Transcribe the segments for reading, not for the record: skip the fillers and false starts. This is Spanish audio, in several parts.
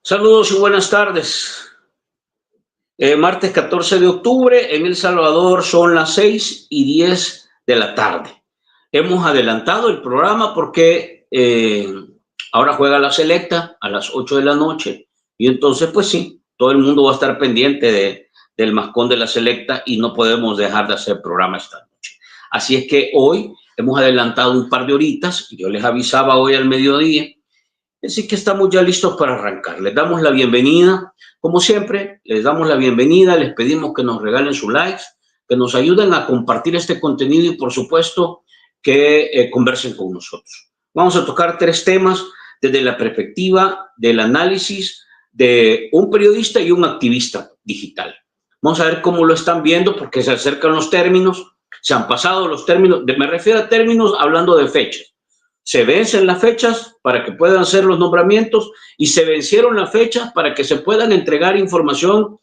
Saludos y buenas tardes. Martes 14 de octubre en El Salvador son las 6:10 de la tarde. Hemos adelantado el programa porque ahora juega la selecta a las 8 de la noche y entonces pues sí, todo el mundo va a estar pendiente del mascón de la selecta y no podemos dejar de hacer programa esta noche. Así es que hoy hemos adelantado un par de horitas, yo les avisaba hoy al mediodía. Así que estamos ya listos para arrancar. Les damos la bienvenida. Como siempre, les damos la bienvenida. Les pedimos que nos regalen sus likes, que nos ayuden a compartir este contenido y, por supuesto, que conversen con nosotros. Vamos a tocar 3 temas desde la perspectiva del análisis de un periodista y un activista digital. Vamos a ver cómo lo están viendo porque se acercan los términos. Se han pasado los términos. Me refiero a términos hablando de fechas. Se vencen las fechas para que puedan ser los nombramientos y se vencieron las fechas para que se puedan entregar información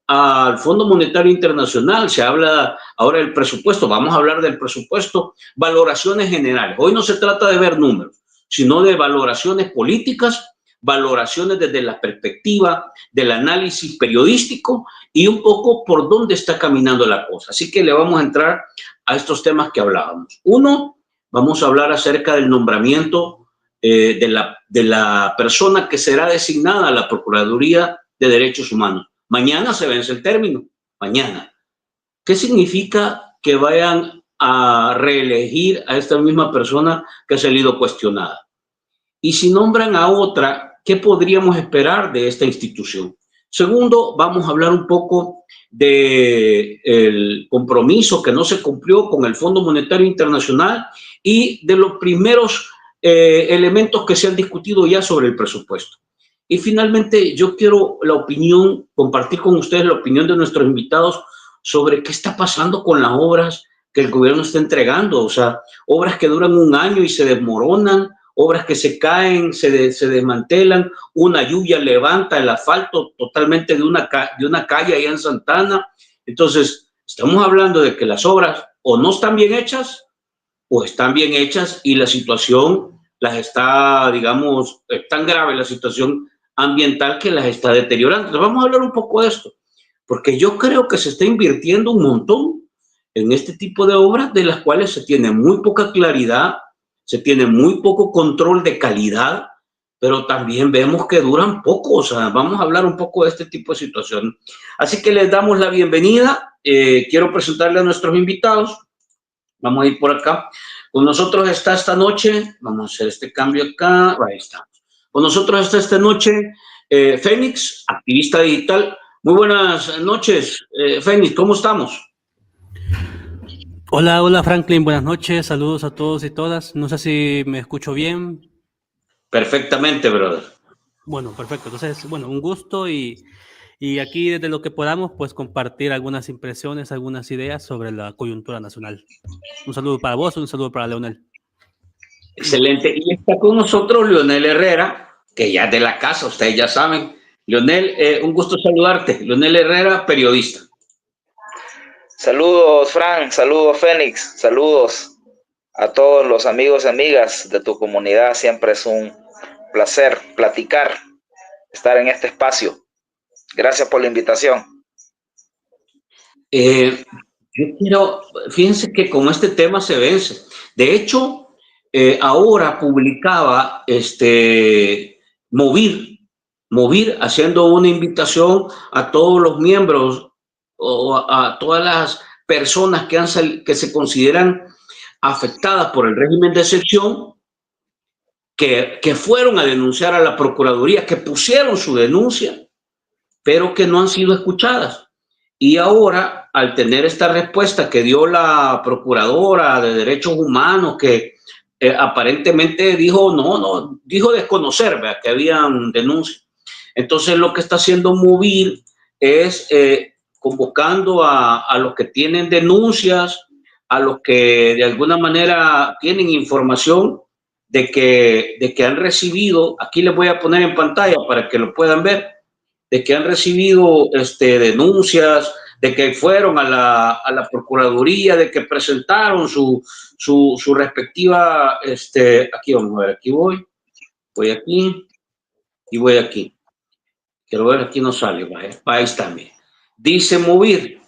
al Fondo Monetario Internacional. Se habla ahora del presupuesto, vamos a hablar del presupuesto, valoraciones generales. Hoy no se trata de ver números, sino de valoraciones políticas, valoraciones desde la perspectiva del análisis periodístico y un poco por dónde está caminando la cosa. Así que le vamos a entrar a estos temas que hablábamos. Uno, vamos a hablar acerca del nombramiento de la persona que será designada a la Procuraduría de Derechos Humanos. Mañana se vence el término, mañana. ¿Qué significa que vayan a reelegir a esta misma persona que ha salido cuestionada? Y si nombran a otra, ¿qué podríamos esperar de esta institución? Segundo, vamos a hablar un poco del compromiso que no se cumplió con el Fondo Monetario Internacional y de los primeros elementos que se han discutido ya sobre el presupuesto. Y finalmente, yo quiero compartir con ustedes la opinión de nuestros invitados sobre qué está pasando con las obras que el gobierno está entregando. O sea, obras que duran un año y se desmoronan, obras que se caen, se desmantelan, una lluvia levanta el asfalto totalmente de una calle allá en Santana. Entonces, estamos hablando de que las obras o no están bien hechas o están bien hechas y la situación las está, digamos, es tan grave la situación ambiental que las está deteriorando. Entonces, vamos a hablar un poco de esto, porque yo creo que se está invirtiendo un montón en este tipo de obras de las cuales se tiene muy poca claridad, se tiene muy poco control de calidad, pero también vemos que duran poco. O sea, vamos a hablar un poco de este tipo de situación. Así que les damos la bienvenida. Quiero presentarle a nuestros invitados. Vamos a ir por acá. Con nosotros está esta noche, vamos a hacer este cambio acá, ahí está. Con nosotros está esta noche Fénix, activista digital. Muy buenas noches, Fénix, ¿cómo estamos? Hola Franklin, buenas noches, saludos a todos y todas. No sé si me escucho bien. Perfectamente, brother. Bueno, perfecto. Entonces, bueno, un gusto y aquí desde lo que podamos, pues compartir algunas impresiones, algunas ideas sobre la coyuntura nacional. Un saludo para vos, un saludo para Leonel. Excelente. Y está con nosotros Leonel Herrera, que ya es de la casa, ustedes ya saben. Leonel, un gusto saludarte. Leonel Herrera, periodista. Saludos, Frank, saludos, Fénix, saludos a todos los amigos y amigas de tu comunidad. Siempre es un placer platicar, estar en este espacio. Gracias por la invitación. Fíjense que con este tema se vence. De hecho, ahora publicaba Movir haciendo una invitación a todos los miembros o a todas las personas que se consideran afectadas por el régimen de excepción, que fueron a denunciar a la Procuraduría, que pusieron su denuncia, pero que no han sido escuchadas. Y ahora, al tener esta respuesta que dio la Procuradora de Derechos Humanos, que aparentemente dijo desconocer, ¿verdad?, que habían denuncias. Entonces, lo que está haciendo Movir es convocando a los que tienen denuncias, a los que de alguna manera tienen información de que han recibido, aquí les voy a poner en pantalla para que lo puedan ver, de que han recibido denuncias, de que fueron a la Procuraduría, de que presentaron su respectiva, aquí vamos a ver, aquí voy aquí y voy aquí. quiero ver, aquí no sale, país también. Dice Movir,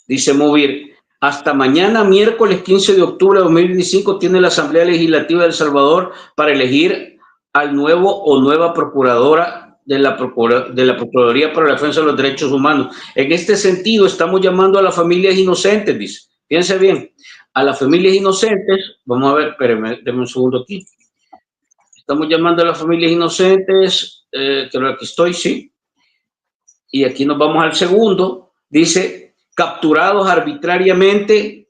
dice Movir, hasta mañana, miércoles 15 de octubre de 2025, tiene la Asamblea Legislativa de El Salvador para elegir al nuevo o nueva procuradora de la Procuraduría para la Defensa de los Derechos Humanos. En este sentido, estamos llamando a las familias inocentes, dice. Fíjense bien, a las familias inocentes, vamos a ver, espérenme, denme un segundo aquí. Estamos llamando a las familias inocentes, creo que aquí estoy, sí. Y aquí nos vamos al segundo, dice, capturados arbitrariamente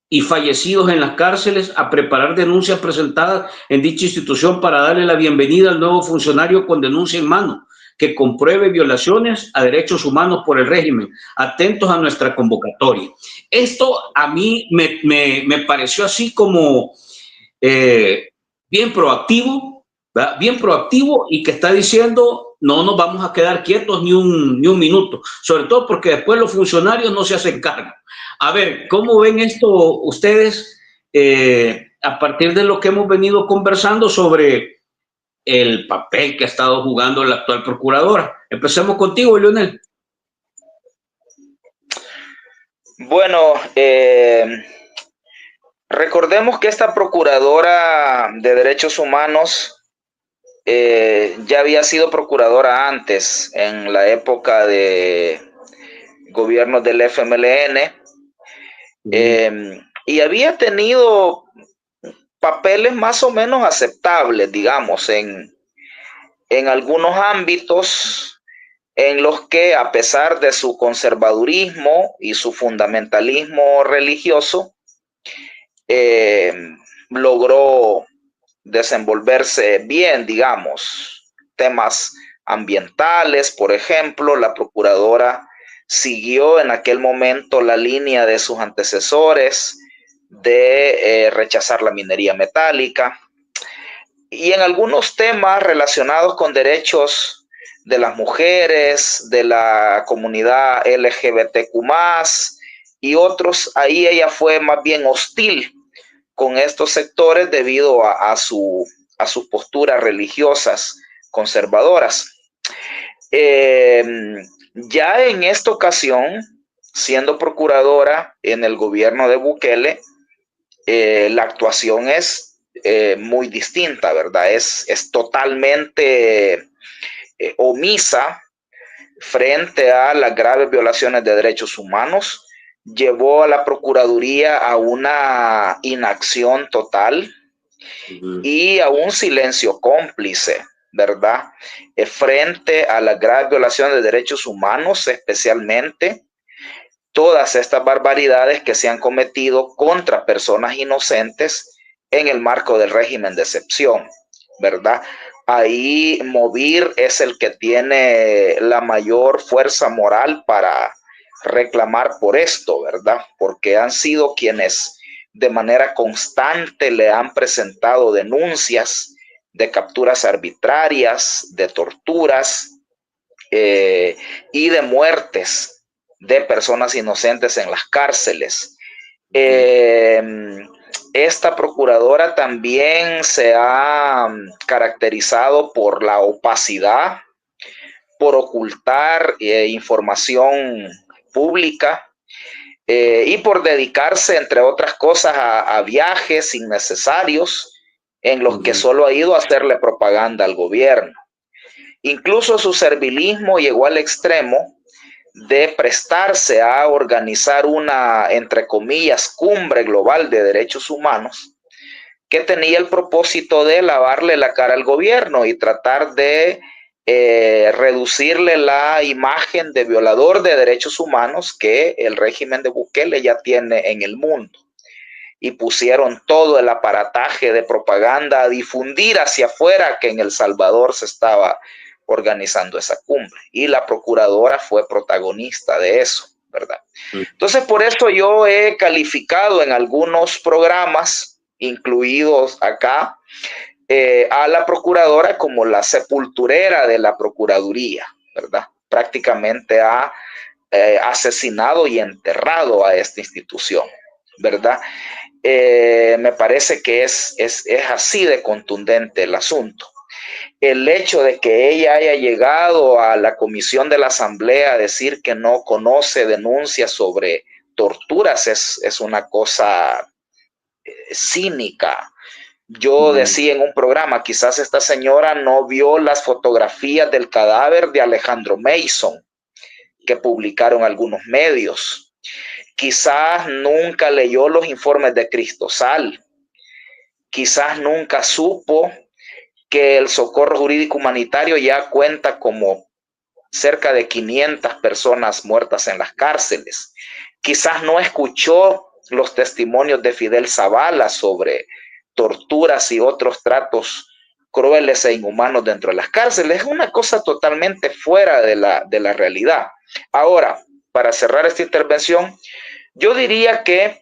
y fallecidos en las cárceles, a preparar denuncias presentadas en dicha institución para darle la bienvenida al nuevo funcionario con denuncia en mano, que compruebe violaciones a derechos humanos por el régimen. Atentos a nuestra convocatoria. Esto a mí me pareció así como bien proactivo, ¿verdad? Bien proactivo, y que está diciendo no nos vamos a quedar quietos ni un minuto, sobre todo porque después los funcionarios no se hacen cargo. A ver, ¿cómo ven esto ustedes a partir de lo que hemos venido conversando sobre el papel que ha estado jugando la actual procuradora? Empecemos contigo, Leonel. Bueno, recordemos que esta procuradora de derechos humanos ya había sido procuradora antes, en la época de gobierno del FMLN, y había tenido papeles más o menos aceptables, digamos, en algunos ámbitos en los que, a pesar de su conservadurismo y su fundamentalismo religioso, logró desenvolverse bien, digamos. Temas ambientales, por ejemplo, la procuradora siguió en aquel momento la línea de sus antecesores de rechazar la minería metálica, y en algunos temas relacionados con derechos de las mujeres, de la comunidad LGBTQ+, y otros, ahí ella fue más bien hostil con estos sectores debido a sus posturas religiosas conservadoras. Ya en esta ocasión, siendo procuradora en el gobierno de Bukele, la actuación es muy distinta, ¿verdad? Es totalmente omisa frente a las graves violaciones de derechos humanos. Llevó a la Procuraduría a una inacción total y a un silencio cómplice, ¿verdad? Frente a las graves violaciones de derechos humanos, especialmente todas estas barbaridades que se han cometido contra personas inocentes en el marco del régimen de excepción, ¿verdad? Ahí Movir es el que tiene la mayor fuerza moral para reclamar por esto, ¿verdad? Porque han sido quienes de manera constante le han presentado denuncias de capturas arbitrarias, de torturas y de muertes de personas inocentes en las cárceles. Esta procuradora también se ha caracterizado por la opacidad, por ocultar información pública y por dedicarse, entre otras cosas, a viajes innecesarios en los que solo ha ido a hacerle propaganda al gobierno. Incluso su servilismo llegó al extremo de prestarse a organizar una, entre comillas, cumbre global de derechos humanos que tenía el propósito de lavarle la cara al gobierno y tratar de reducirle la imagen de violador de derechos humanos que el régimen de Bukele ya tiene en el mundo. Y pusieron todo el aparataje de propaganda a difundir hacia afuera que en El Salvador se estaba organizando esa cumbre, y la procuradora fue protagonista de eso, ¿verdad? Entonces, por eso yo he calificado en algunos programas, incluidos acá, a la procuradora como la sepulturera de la procuraduría, ¿verdad? Prácticamente ha asesinado y enterrado a esta institución, ¿verdad? Me parece que es así de contundente el asunto. el hecho de que ella haya llegado a la comisión de la Asamblea a decir que no conoce denuncias sobre torturas es una cosa cínica. Yo decía en un programa, quizás esta señora no vio las fotografías del cadáver de Alejandro Mason que publicaron algunos medios. Quizás nunca leyó los informes de Cristosal. Quizás nunca supo que el socorro jurídico humanitario ya cuenta como cerca de 500 personas muertas en las cárceles. Quizás no escuchó los testimonios de Fidel Zavala sobre torturas y otros tratos crueles e inhumanos dentro de las cárceles. Es una cosa totalmente fuera de la realidad. Ahora, para cerrar esta intervención, yo diría que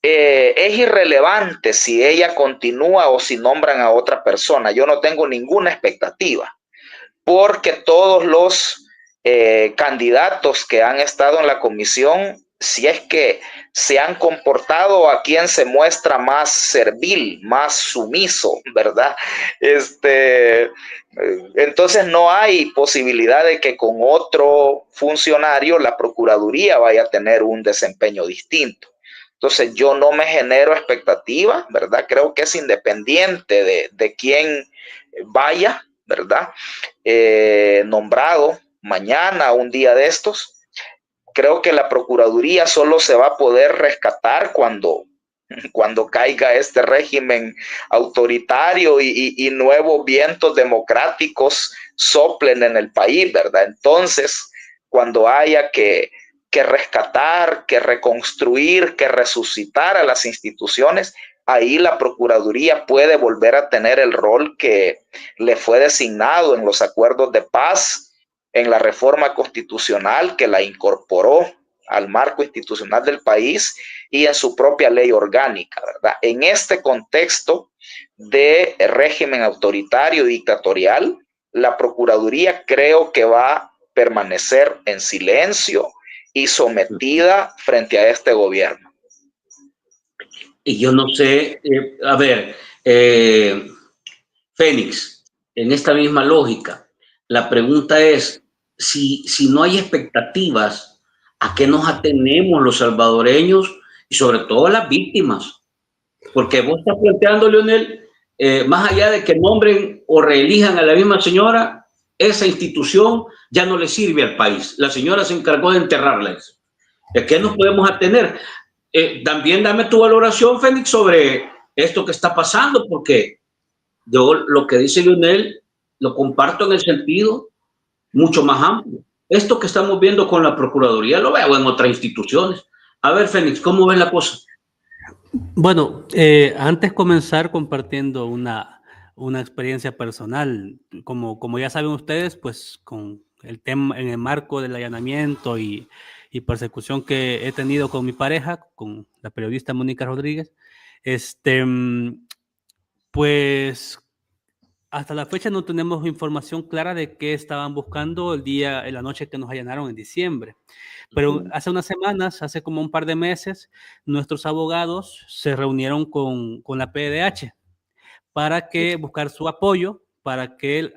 es irrelevante si ella continúa o si nombran a otra persona. Yo no tengo ninguna expectativa, porque todos los candidatos que han estado en la comisión, si es que se han comportado a quien se muestra más servil, más sumiso, ¿verdad? Entonces no hay posibilidad de que con otro funcionario la Procuraduría vaya a tener un desempeño distinto. Entonces yo no me genero expectativa, ¿verdad? Creo que es independiente de quién vaya, ¿verdad? Nombrado mañana, un día de estos. Creo que la Procuraduría solo se va a poder rescatar cuando caiga este régimen autoritario y nuevos vientos democráticos soplen en el país, ¿verdad? Entonces, cuando haya que rescatar, que reconstruir, que resucitar a las instituciones, ahí la Procuraduría puede volver a tener el rol que le fue designado en los acuerdos de paz, en la reforma constitucional que la incorporó al marco institucional del país y en su propia ley orgánica, ¿verdad? En este contexto de régimen autoritario y dictatorial, la Procuraduría creo que va a permanecer en silencio y sometida frente a este gobierno. Y yo no sé, Fénix, en esta misma lógica, la pregunta es, si no hay expectativas, ¿a qué nos atenemos los salvadoreños y sobre todo las víctimas? Porque vos estás planteando, Leonel, más allá de que nombren o reelijan a la misma señora, esa institución ya no le sirve al país. La señora se encargó de enterrarla. ¿De qué nos podemos atener? También dame tu valoración, Fénix, sobre esto que está pasando, porque yo lo que dice Leonel lo comparto en el sentido mucho más amplio. Esto que estamos viendo con la Procuraduría lo veo en otras instituciones. A ver, Fénix, ¿cómo ves la cosa? Bueno, antes comenzar compartiendo una experiencia personal, como ya saben ustedes, pues con el tema en el marco del allanamiento y persecución que he tenido con mi pareja, con la periodista Mónica Rodríguez, pues hasta la fecha no tenemos información clara de qué estaban buscando en la noche que nos allanaron en diciembre. Pero hace unas semanas, hace como un par de meses, nuestros abogados se reunieron con la PDH para buscar su apoyo, para que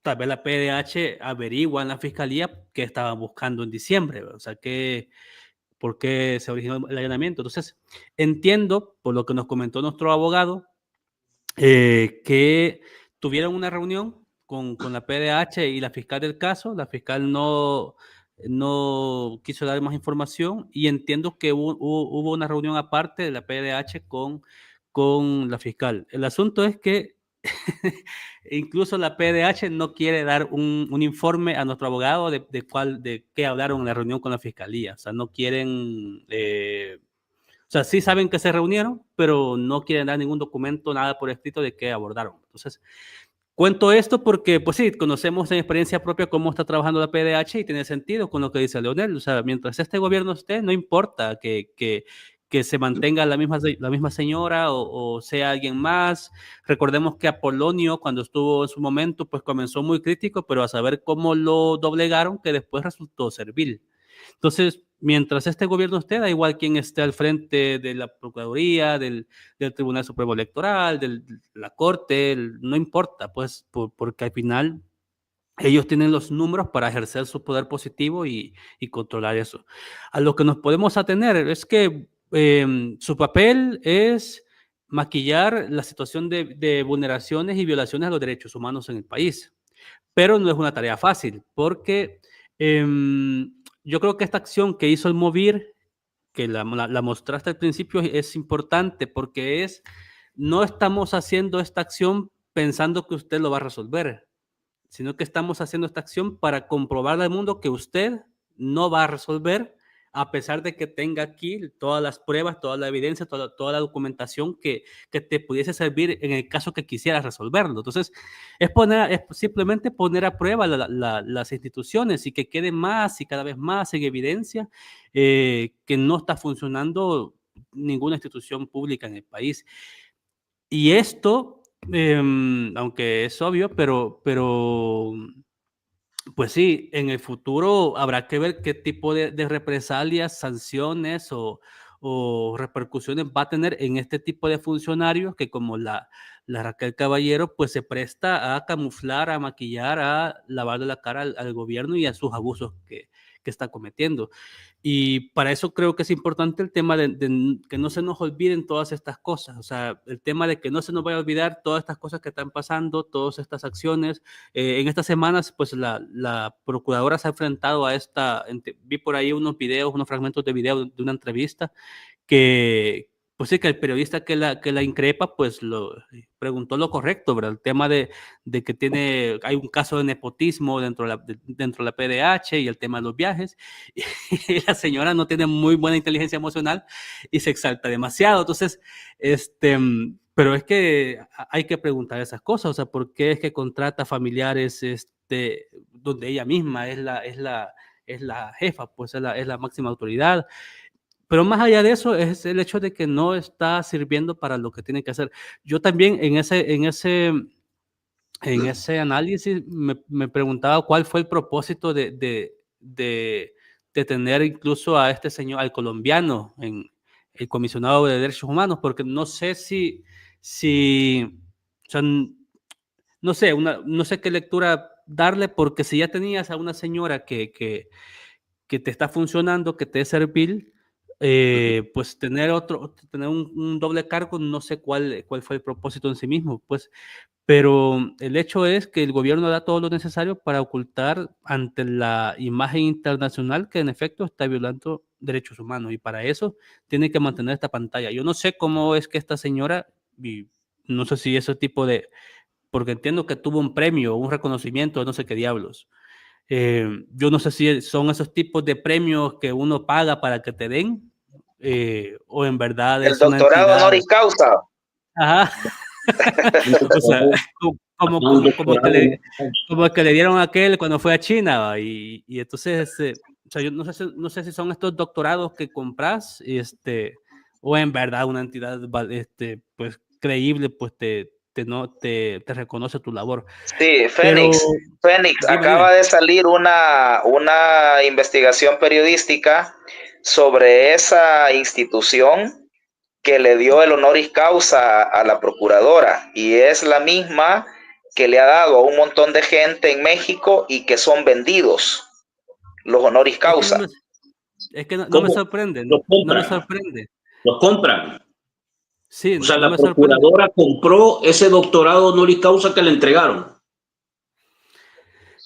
tal vez la PDH averigua en la fiscalía qué estaban buscando en diciembre, o sea, por qué se originó el allanamiento. Entonces, entiendo, por lo que nos comentó nuestro abogado, que tuvieron una reunión con la PDH y la fiscal del caso. La fiscal no quiso dar más información y entiendo que hubo una reunión aparte de la PDH con la fiscal. El asunto es que incluso la PDH no quiere dar un informe a nuestro abogado de qué hablaron en la reunión con la fiscalía. O sea, no quieren... o sea, sí saben que se reunieron, pero no quieren dar ningún documento, nada por escrito de qué abordaron. Entonces, cuento esto porque, pues sí, conocemos en experiencia propia cómo está trabajando la PDH y tiene sentido con lo que dice Leonel. O sea, mientras este gobierno esté, no importa que se mantenga la misma señora o sea alguien más. Recordemos que Apolonio, cuando estuvo en su momento, pues comenzó muy crítico, pero a saber cómo lo doblegaron, que después resultó servil. Entonces, mientras este gobierno esté, da igual quién esté al frente de la Procuraduría, del Tribunal Supremo Electoral, de la Corte, no importa, pues, porque al final ellos tienen los números para ejercer su poder positivo y controlar eso. A lo que nos podemos atener es que su papel es maquillar la situación de vulneraciones y violaciones a los derechos humanos en el país. Pero no es una tarea fácil, porque yo creo que esta acción que hizo el MOVIR, que la mostraste al principio, es importante porque no estamos haciendo esta acción pensando que usted lo va a resolver, sino que estamos haciendo esta acción para comprobarle al mundo que usted no va a resolver, a pesar de que tenga aquí todas las pruebas, toda la evidencia, toda la documentación que te pudiese servir en el caso que quisieras resolverlo. Entonces, es simplemente poner a prueba las instituciones y que quede más y cada vez más en evidencia que no está funcionando ninguna institución pública en el país. Y esto, aunque es obvio, pero pues sí, en el futuro habrá que ver qué tipo de represalias, sanciones o repercusiones va a tener en este tipo de funcionarios que, como la Raquel Caballero, pues se presta a camuflar, a maquillar, a lavarle la cara al gobierno y a sus abusos que está cometiendo. Y para eso creo que es importante el tema de que no se nos olviden todas estas cosas, o sea, el tema de que no se nos vaya a olvidar todas estas cosas que están pasando, todas estas acciones. En estas semanas, pues la procuradora se ha enfrentado a vi por ahí unos videos, unos fragmentos de video de una entrevista que, pues sí, que el periodista que la increpa, pues preguntó lo correcto, ¿verdad? El tema de que hay un caso de nepotismo dentro de la PDH y el tema de los viajes, y la señora no tiene muy buena inteligencia emocional y se exalta demasiado. Entonces, pero es que hay que preguntar esas cosas, o sea, ¿por qué es que contrata familiares donde ella misma es la jefa, pues es la máxima autoridad? Pero más allá de eso es el hecho de que no está sirviendo para lo que tiene que hacer. Yo también en ese análisis me preguntaba cuál fue el propósito de tener incluso a este señor, al colombiano, en el comisionado de derechos humanos, porque no sé o sea, no sé qué lectura darle, porque si ya tenías a una señora que te está funcionando, que te es servil, pues tener un doble cargo, no sé cuál fue el propósito en sí mismo, pues, pero el hecho es que el gobierno da todo lo necesario para ocultar ante la imagen internacional que en efecto está violando derechos humanos, y para eso tiene que mantener esta pantalla. Yo no sé cómo es que esta señora, y no sé si ese tipo porque entiendo que tuvo un premio, un reconocimiento, no sé qué diablos. Yo no sé si son esos tipos de premios que uno paga para que te den, o en verdad el es una doctorado entidad. honoris causa. Ajá. O sea, como que le dieron a aquel cuando fue a China, y entonces, o sea, yo no sé si son estos doctorados que compras, o en verdad una entidad, pues creíble, pues te reconoce tu labor. Sí, Fénix, acaba de salir una investigación periodística sobre esa institución que le dio el honoris causa a la procuradora, y es la misma que le ha dado a un montón de gente en México y que son vendidos los honoris causa. Es que no me sorprende, no me sorprende. Los compran. Sí, o sea, la procuradora compró ese doctorado honoris causa que le entregaron.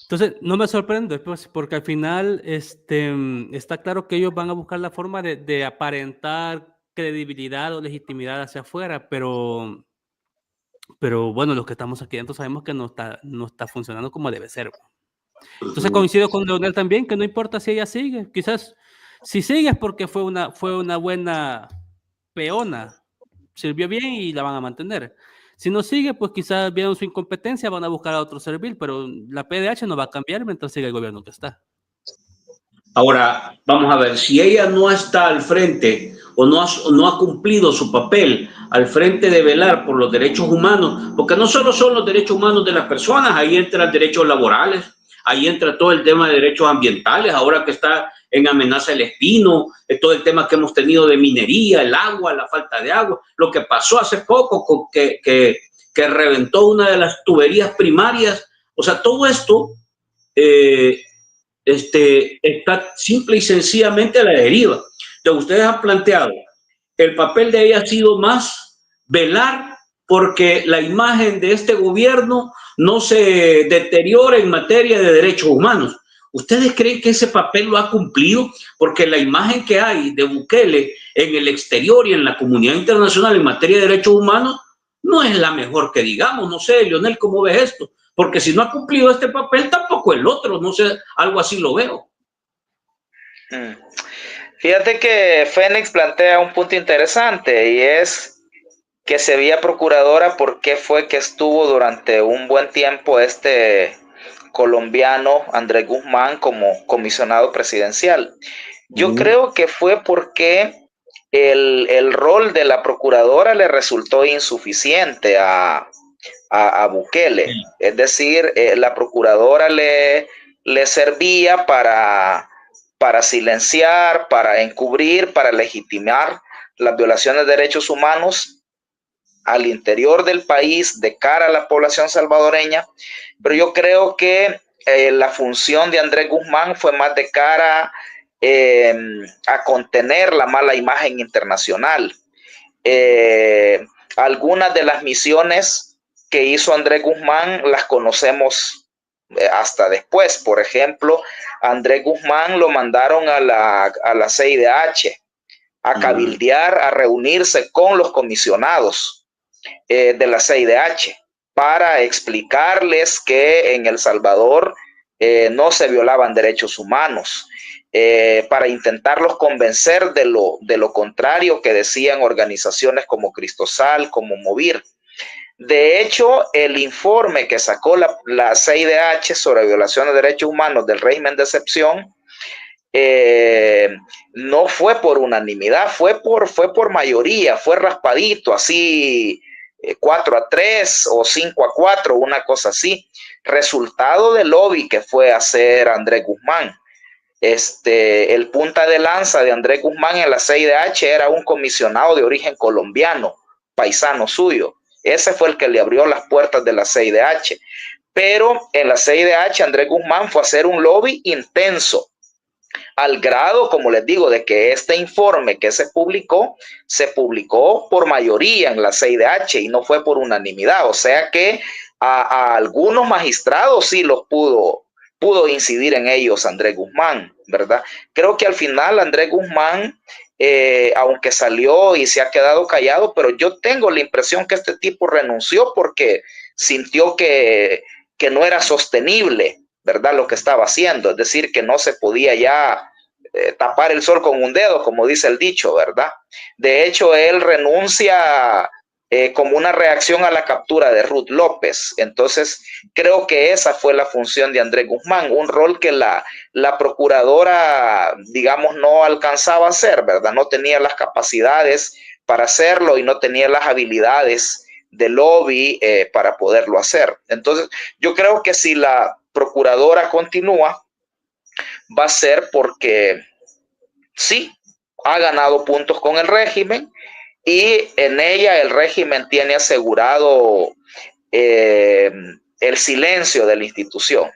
Entonces, no me sorprende, pues, porque al final está claro que ellos van a buscar la forma de aparentar credibilidad o legitimidad hacia afuera, pero bueno, los que estamos aquí dentro sabemos que no está funcionando como debe ser. Entonces coincido con Leonel también, que no importa si ella sigue, quizás si sigue es porque fue una buena peona, sirvió bien y la van a mantener. Si no sigue, pues quizás vieron su incompetencia, van a buscar a otro servil, pero la PDH no va a cambiar mientras siga el gobierno que está. Ahora, vamos a ver, si ella no está al frente o no ha cumplido su papel al frente de velar por los derechos humanos, porque no solo son los derechos humanos de las personas, ahí entran derechos laborales, ahí entra todo el tema de derechos ambientales, ahora que está en amenaza el espino, todo el tema que hemos tenido de minería, el agua, la falta de agua, lo que pasó hace poco que reventó una de las tuberías primarias, o sea, todo esto está simple y sencillamente a la deriva. Entonces, ustedes han planteado, el papel de ella ha sido más velar porque la imagen de este gobierno no se deteriore en materia de derechos humanos. ¿Ustedes creen que ese papel lo ha cumplido? Porque la imagen que hay de Bukele en el exterior y en la comunidad internacional en materia de derechos humanos no es la mejor que digamos. No sé, Leonel, ¿cómo ves esto? Porque si no ha cumplido este papel, tampoco el otro. No sé, algo así lo veo. Fíjate que Fénix plantea un punto interesante y es que se veía procuradora porque fue que estuvo durante un buen tiempo este colombiano Andrés Guzmán como comisionado presidencial. Yo creo que fue porque el rol de la procuradora le resultó insuficiente a Bukele. Es decir, la procuradora le servía para silenciar, para encubrir, para legitimar las violaciones de derechos humanos al interior del país de cara a la población salvadoreña, pero yo creo que la función de Andrés Guzmán fue más de cara a contener la mala imagen internacional. Algunas de las misiones que hizo Andrés Guzmán las conocemos hasta después. Por ejemplo, Andrés Guzmán lo mandaron a la CIDH a cabildear, a reunirse con los comisionados de la CIDH para explicarles que en El Salvador no se violaban derechos humanos, para intentarlos convencer de lo contrario que decían organizaciones como Cristosal, como Movir. De hecho, el informe que sacó la CIDH sobre violaciones de derechos humanos del régimen de excepción no fue por unanimidad, fue por mayoría, fue raspadito, así 4-3 o 5-4, una cosa así, resultado del lobby que fue a hacer Andrés Guzmán. El punta de lanza de Andrés Guzmán en la CIDH era un comisionado de origen colombiano, paisano suyo. Ese fue el que le abrió las puertas de la CIDH. Pero en la CIDH Andrés Guzmán fue a hacer un lobby intenso, al grado, como les digo, de que este informe que se publicó por mayoría en la CIDH y no fue por unanimidad. O sea que a algunos magistrados sí los pudo incidir en ellos Andrés Guzmán, ¿verdad? Creo que al final Andrés Guzmán, aunque salió y se ha quedado callado, pero yo tengo la impresión que este tipo renunció porque sintió que no era sostenible, ¿verdad? Lo que estaba haciendo, es decir, que no se podía ya tapar el sol con un dedo, como dice el dicho, ¿verdad? De hecho, él renuncia como una reacción a la captura de Ruth López. Entonces, creo que esa fue la función de Andrés Guzmán, un rol que la procuradora, digamos, no alcanzaba a hacer, ¿verdad? No tenía las capacidades para hacerlo y no tenía las habilidades de lobby para poderlo hacer. Entonces, yo creo que si la procuradora continúa, va a ser porque sí, ha ganado puntos con el régimen y en ella el régimen tiene asegurado el silencio de la institución.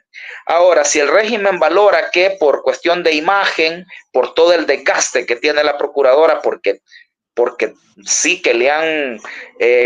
Ahora, si el régimen valora que por cuestión de imagen, por todo el desgaste que tiene la procuradora, porque sí que le han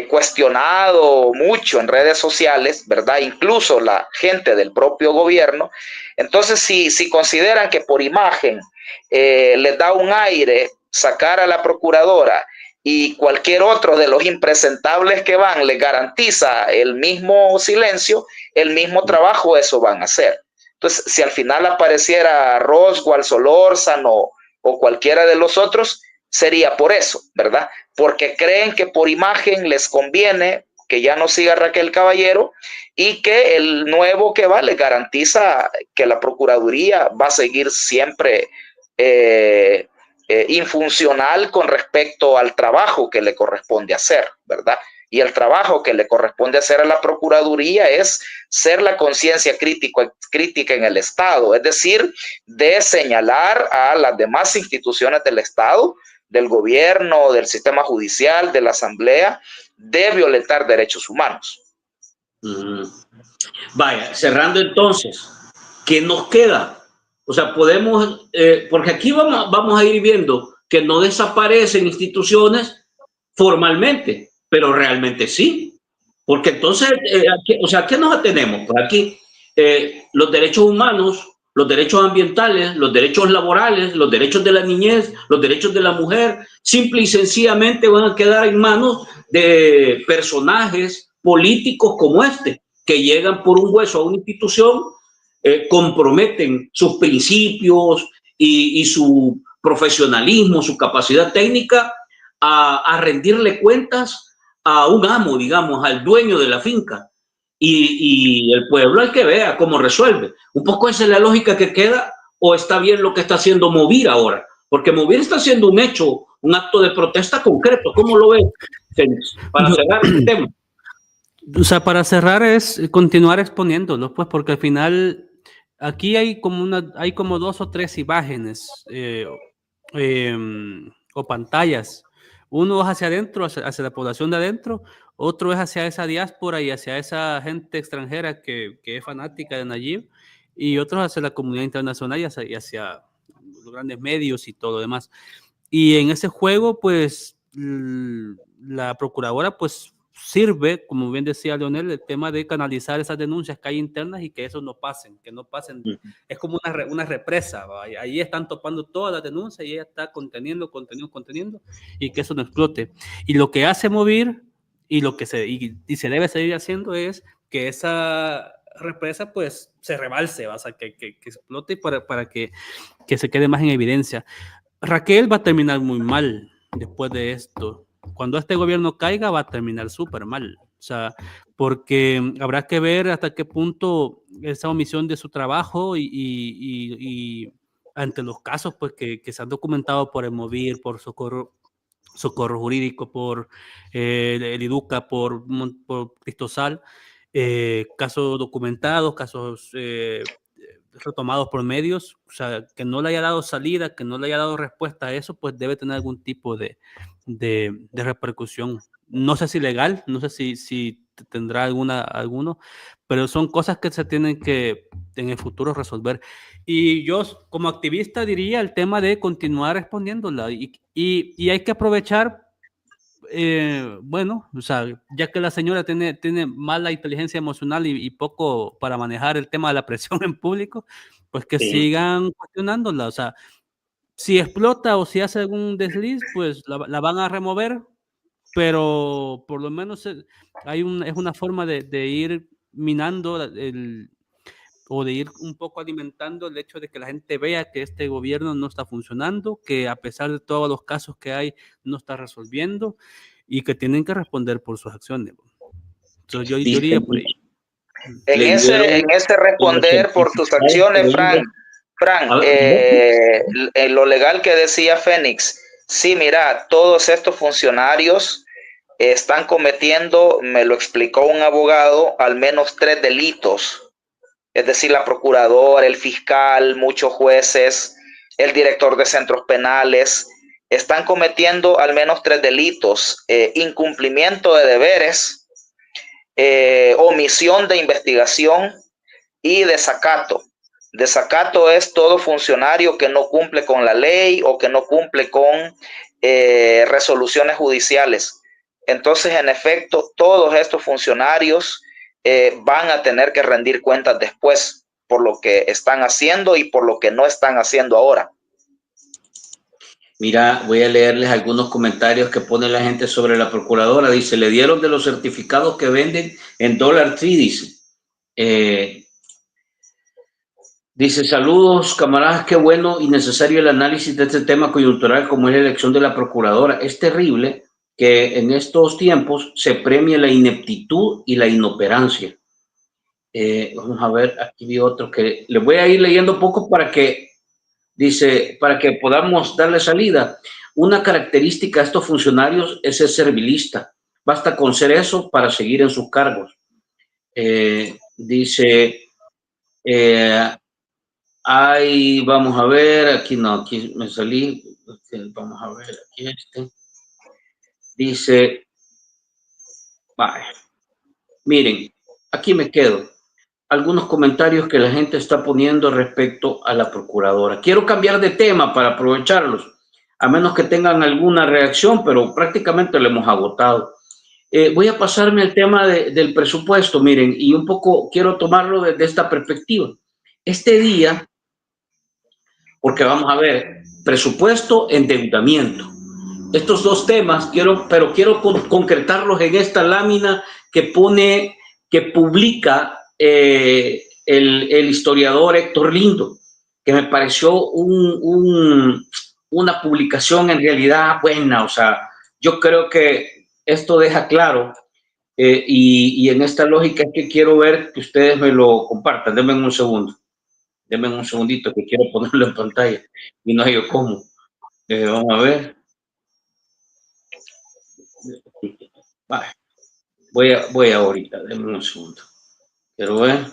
cuestionado mucho en redes sociales, ¿verdad? Incluso la gente del propio gobierno. Entonces, si consideran que por imagen les da un aire sacar a la procuradora y cualquier otro de los impresentables que van les garantiza el mismo silencio, el mismo trabajo, eso van a hacer. Entonces, si al final apareciera Roswell, Solórzano o cualquiera de los otros, sería por eso, ¿verdad? Porque creen que por imagen les conviene que ya no siga Raquel Caballero y que el nuevo que va les garantiza que la Procuraduría va a seguir siempre infuncional con respecto al trabajo que le corresponde hacer, ¿verdad? Y el trabajo que le corresponde hacer a la Procuraduría es ser la conciencia crítica en el Estado, es decir, de señalar a las demás instituciones del Estado, del gobierno, del sistema judicial, de la Asamblea, de violentar derechos humanos. Vaya, cerrando entonces, ¿qué nos queda? O sea, podemos, porque aquí vamos a ir viendo que no desaparecen instituciones formalmente, pero realmente sí. Porque entonces, o sea, ¿a qué nos atenemos? Pues aquí los derechos humanos, los derechos ambientales, los derechos laborales, los derechos de la niñez, los derechos de la mujer, simple y sencillamente van a quedar en manos de personajes políticos como este, que llegan por un hueso a una institución, comprometen sus principios y su profesionalismo, su capacidad técnica a rendirle cuentas a un amo, digamos, al dueño de la finca, y el pueblo hay que vea cómo resuelve. Un poco esa es la lógica que queda, o está bien lo que está haciendo Movir ahora, porque Movir está haciendo un hecho, un acto de protesta concreto. ¿Cómo lo ves, Félix? Para cerrar el tema. O sea, para cerrar es continuar exponiéndolo, pues, porque al final aquí hay como 2 o 3 imágenes o pantallas. Uno es hacia adentro, hacia la población de adentro, otro es hacia esa diáspora y hacia esa gente extranjera que es fanática de Nayib, y otro hacia la comunidad internacional y hacia los grandes medios y todo lo demás. Y en ese juego, pues, la procuradora, pues, sirve, como bien decía Leonel, el tema de canalizar esas denuncias que hay internas y que eso no pasen, que no pasen. Es como una represa, ¿va? Ahí están topando todas las denuncias y ella está conteniendo, y que eso no explote. Y lo que hace Movir y lo que se debe seguir haciendo es que esa represa, pues, se rebalse, ¿va? O sea, que explote para que se quede más en evidencia. Raquel va a terminar muy mal después de esto. Cuando este gobierno caiga, va a terminar súper mal. O sea, porque habrá que ver hasta qué punto esa omisión de su trabajo y ante los casos, pues, que se han documentado por el Movir, por Socorro Jurídico, por el IDUCA, por Cristosal, casos documentados, casos retomados por medios, o sea, que no le haya dado salida, que no le haya dado respuesta a eso, pues debe tener algún tipo de repercusión. No sé si legal, no sé si tendrá alguno, pero son cosas que se tienen que en el futuro resolver. Y yo como activista diría el tema de continuar respondiéndola y hay que aprovechar, bueno, o sea, ya que la señora tiene mala inteligencia emocional y poco para manejar el tema de la presión en público, pues que sigan cuestionándola. O sea, si explota o si hace algún desliz, pues la van a remover, pero por lo menos es una forma de ir minando o de ir un poco alimentando el hecho de que la gente vea que este gobierno no está funcionando, que a pesar de todos los casos que hay, no está resolviendo y que tienen que responder por sus acciones. Entonces yo diría por ahí. En ese responder por tus acciones, Frank, lo legal que decía Fénix, sí, mira, todos estos funcionarios están cometiendo, me lo explicó un abogado, al menos 3 delitos. Es decir, la procuradora, el fiscal, muchos jueces, el director de centros penales, están cometiendo al menos 3 delitos: incumplimiento de deberes, omisión de investigación y desacato. Desacato es todo funcionario que no cumple con la ley o que no cumple con resoluciones judiciales. Entonces, en efecto, todos estos funcionarios van a tener que rendir cuentas después por lo que están haciendo y por lo que no están haciendo ahora. Mira, voy a leerles algunos comentarios que pone la gente sobre la procuradora. Dice, le dieron de los certificados que venden en Dollar Tree, dice. Dice, saludos, camaradas, qué bueno y necesario el análisis de este tema coyuntural como es la elección de la procuradora. Es terrible que en estos tiempos se premie la ineptitud y la inoperancia. Vamos a ver, aquí vi otro que le voy a ir leyendo poco para que, dice, para que podamos darle salida. Una característica de estos funcionarios es ser servilista. basta con ser eso para seguir en sus cargos. Dice, vamos a ver, aquí no, aquí me salí, vamos a ver, aquí dice, vale, miren, aquí me quedo. Algunos comentarios que la gente está poniendo respecto a la procuradora. Quiero cambiar de tema para aprovecharlos, a menos que tengan alguna reacción, pero prácticamente lo hemos agotado. Voy a pasarme al tema del presupuesto, miren, y un poco quiero tomarlo desde esta perspectiva. Este día, porque vamos a ver, presupuesto, endeudamiento. Estos dos temas quiero concretarlos en esta lámina que publica el historiador Héctor Lindo, que me pareció una publicación en realidad buena. O sea, yo creo que esto deja claro, y en esta lógica es que quiero ver que ustedes me lo compartan. Denme un segundo. Denme un segundito que quiero ponerlo en pantalla y no sé yo cómo. Vamos a ver. Vale. Voy ahorita, denme un segundo. Quiero ver.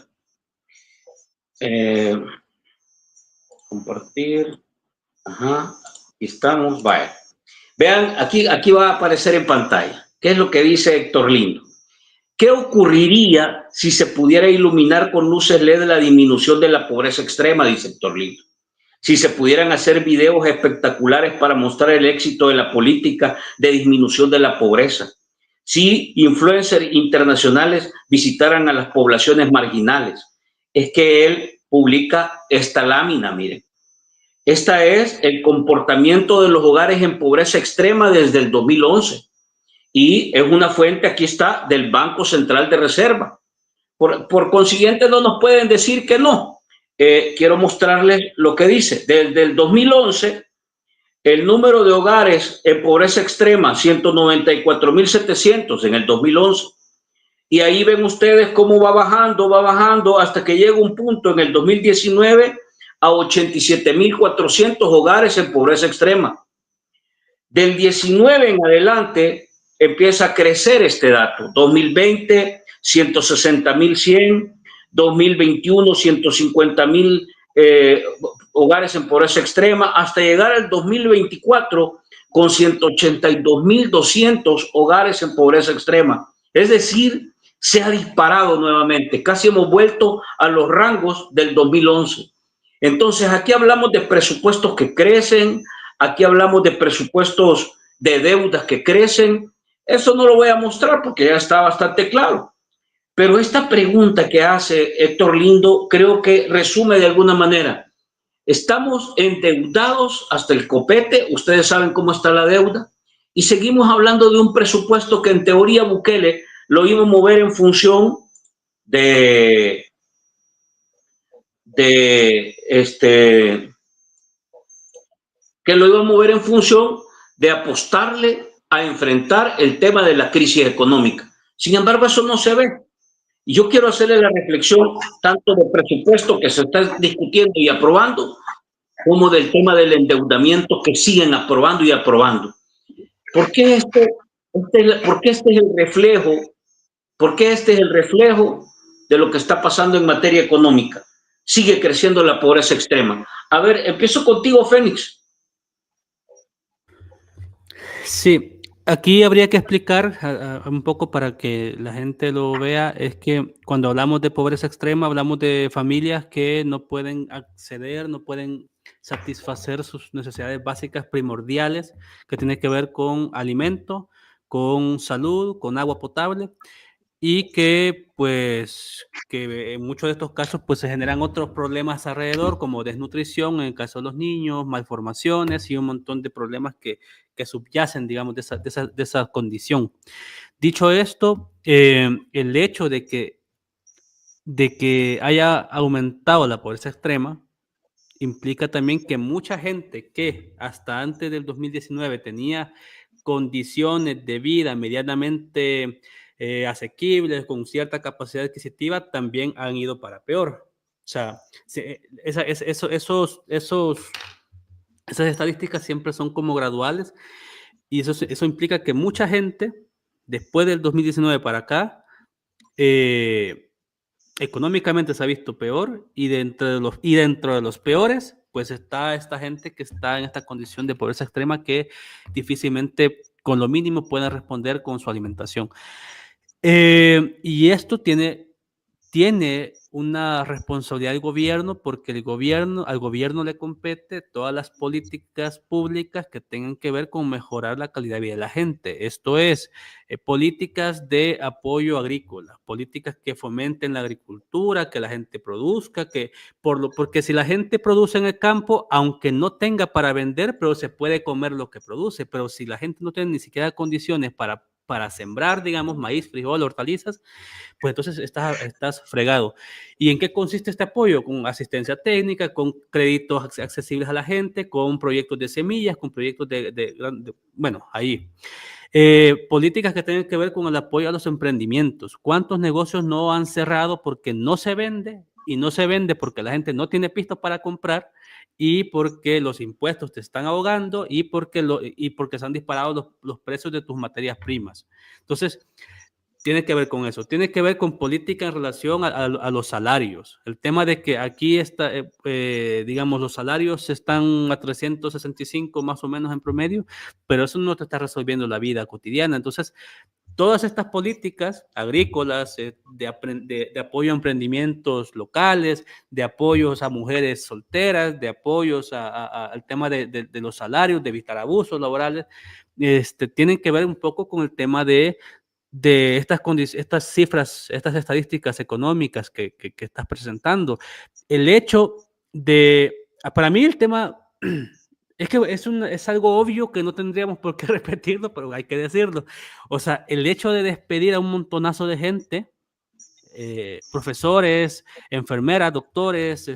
Compartir. Ajá. Aquí estamos. Vale. Vean, aquí va a aparecer en pantalla. ¿Qué es lo que dice Héctor Lindo? ¿Qué ocurriría si se pudiera iluminar con luces LED la disminución de la pobreza extrema? Dice Héctor Lindo. Si se pudieran hacer videos espectaculares para mostrar el éxito de la política de disminución de la pobreza. Si influencers internacionales visitaran a las poblaciones marginales. Es que él publica esta lámina, miren. Esta es el comportamiento de los hogares en pobreza extrema desde el 2011. Y es una fuente, aquí está, del Banco Central de Reserva. Por consiguiente, no nos pueden decir que no. Quiero mostrarles lo que dice. Desde el 2011, el número de hogares en pobreza extrema, 194.700 en el 2011. Y ahí ven ustedes cómo va bajando hasta que llega un punto en el 2019 a 87.400 hogares en pobreza extrema. Del 19 en adelante empieza a crecer este dato. 2020, 160.100, 2021, 150.000 hogares en pobreza extrema, hasta llegar al 2024 con 182.200 hogares en pobreza extrema. Es decir, se ha disparado nuevamente, casi hemos vuelto a los rangos del 2011. Entonces, aquí hablamos de presupuestos que crecen, aquí hablamos de presupuestos de deudas que crecen. Eso no lo voy a mostrar porque ya está bastante claro. Pero esta pregunta que hace Héctor Lindo creo que resume de alguna manera. Estamos endeudados hasta el copete, ustedes saben cómo está la deuda, y seguimos hablando de un presupuesto que en teoría Bukele lo iba a mover en función que lo iba a mover en función de apostarle a enfrentar el tema de la crisis económica. Sin embargo, eso no se ve. Y yo quiero hacerle la reflexión tanto del presupuesto que se está discutiendo y aprobando, como del tema del endeudamiento que siguen aprobando y aprobando. ¿Por qué este es el reflejo? ¿Por qué este es el reflejo de lo que está pasando en materia económica? Sigue creciendo la pobreza extrema. A ver, empiezo contigo, Fénix. Sí, aquí habría que explicar un poco para que la gente lo vea, es que cuando hablamos de pobreza extrema, hablamos de familias que no pueden acceder, no pueden satisfacer sus necesidades básicas primordiales, que tienen que ver con alimento, con salud, con agua potable, y que pues que en muchos de estos casos pues se generan otros problemas alrededor como desnutrición en el caso de los niños, malformaciones y un montón de problemas que subyacen, digamos, de esa condición. Dicho esto, el hecho de que haya aumentado la pobreza extrema implica también que mucha gente que hasta antes del 2019 tenía condiciones de vida medianamente asequibles, con cierta capacidad adquisitiva, también han ido para peor. O sea, esas estadísticas siempre son como graduales y eso implica que mucha gente después del 2019 para acá, económicamente se ha visto peor y dentro de los peores, pues está esta gente que está en esta condición de pobreza extrema que difícilmente con lo mínimo pueden responder con su alimentación. Y esto tiene una responsabilidad del gobierno porque al gobierno le compete todas las políticas públicas que tengan que ver con mejorar la calidad de vida de la gente. Esto es, políticas de apoyo agrícola, políticas que fomenten la agricultura, que la gente produzca, porque si la gente produce en el campo, aunque no tenga para vender, pero se puede comer lo que produce, pero si la gente no tiene ni siquiera condiciones para sembrar, digamos, maíz, frijol, hortalizas, pues entonces estás fregado. ¿Y en qué consiste este apoyo? Con asistencia técnica, con créditos accesibles a la gente, con proyectos de semillas, con proyectos bueno, ahí. Políticas que tienen que ver con el apoyo a los emprendimientos. ¿Cuántos negocios no han cerrado porque no se vende? Y no se vende porque la gente no tiene pistas para comprar y porque los impuestos te están ahogando y porque se han disparado los precios de tus materias primas. Entonces, tiene que ver con eso, tiene que ver con política en relación a los salarios. El tema de que aquí está, digamos, los salarios están a 365 más o menos en promedio, pero eso no te está resolviendo la vida cotidiana. Entonces, todas estas políticas agrícolas, de apoyo a emprendimientos locales, de apoyos a mujeres solteras, de apoyos al tema de los salarios, de evitar abusos laborales, tienen que ver un poco con el tema de estas cifras, estas estadísticas económicas que estás presentando. El hecho para mí el tema es que es algo obvio que no tendríamos por qué repetirlo, pero hay que decirlo. O sea, el hecho de despedir a un montonazo de gente, profesores, enfermeras, doctores,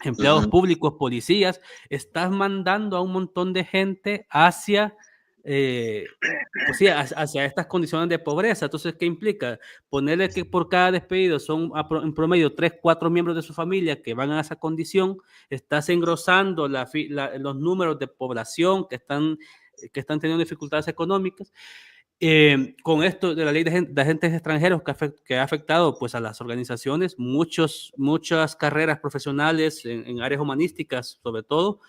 empleados públicos, policías, estás mandando a un montón de gente hacia pues sí, hacia estas condiciones de pobreza. Entonces, ¿qué implica? Ponerle que por cada despedido son en promedio 3, 4 miembros de su familia que van a esa condición, estás engrosando los números de población que están teniendo dificultades económicas. Con esto de la ley de agentes extranjeros que ha afectado pues, a las organizaciones, muchas carreras profesionales en áreas humanísticas, sobre todo,